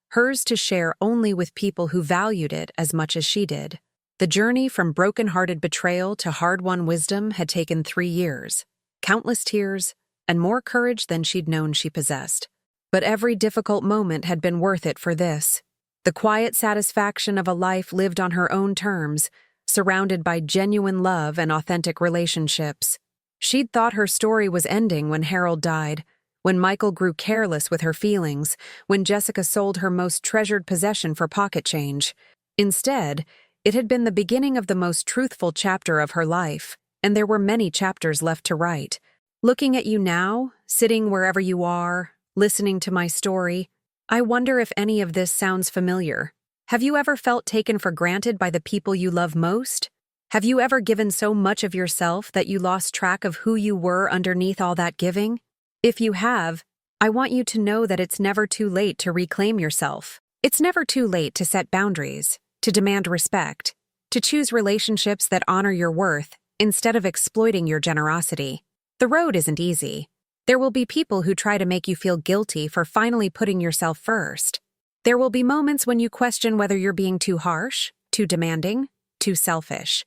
hers to share only with people who valued it as much as she did. The journey from broken-hearted betrayal to hard-won wisdom had taken 3 years, countless tears, and more courage than she'd known she possessed. But every difficult moment had been worth it for this. The quiet satisfaction of a life lived on her own terms, surrounded by genuine love and authentic relationships. She'd thought her story was ending when Harold died, when Michael grew careless with her feelings, when Jessica sold her most treasured possession for pocket change. Instead, it had been the beginning of the most truthful chapter of her life, and there were many chapters left to write. Looking at you now, sitting wherever you are, listening to my story, I wonder if any of this sounds familiar. Have you ever felt taken for granted by the people you love most? Have you ever given so much of yourself that you lost track of who you were underneath all that giving? If you have, I want you to know that it's never too late to reclaim yourself. It's never too late to set boundaries, to demand respect, to choose relationships that honor your worth instead of exploiting your generosity. The road isn't easy. There will be people who try to make you feel guilty for finally putting yourself first. There will be moments when you question whether you're being too harsh, too demanding, too selfish.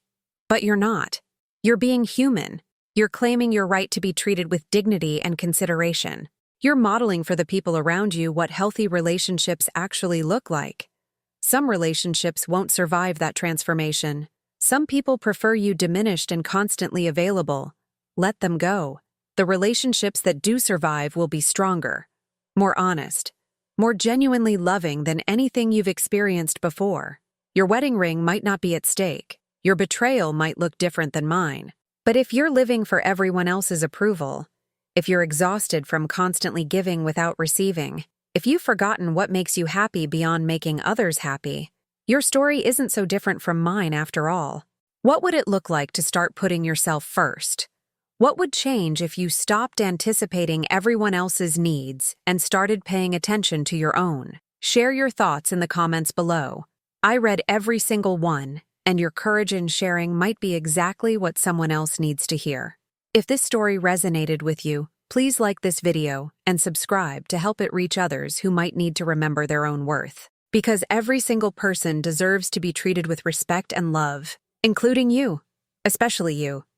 But you're not. You're being human. You're claiming your right to be treated with dignity and consideration. You're modeling for the people around you what healthy relationships actually look like. Some relationships won't survive that transformation. Some people prefer you diminished and constantly available. Let them go. The relationships that do survive will be stronger, more honest, more genuinely loving than anything you've experienced before. Your wedding ring might not be at stake. Your betrayal might look different than mine. But if you're living for everyone else's approval, if you're exhausted from constantly giving without receiving, if you've forgotten what makes you happy beyond making others happy, your story isn't so different from mine after all. What would it look like to start putting yourself first? What would change if you stopped anticipating everyone else's needs and started paying attention to your own? Share your thoughts in the comments below. I read every single one, and your courage in sharing might be exactly what someone else needs to hear. If this story resonated with you, please like this video and subscribe to help it reach others who might need to remember their own worth. Because every single person deserves to be treated with respect and love, including you, especially you.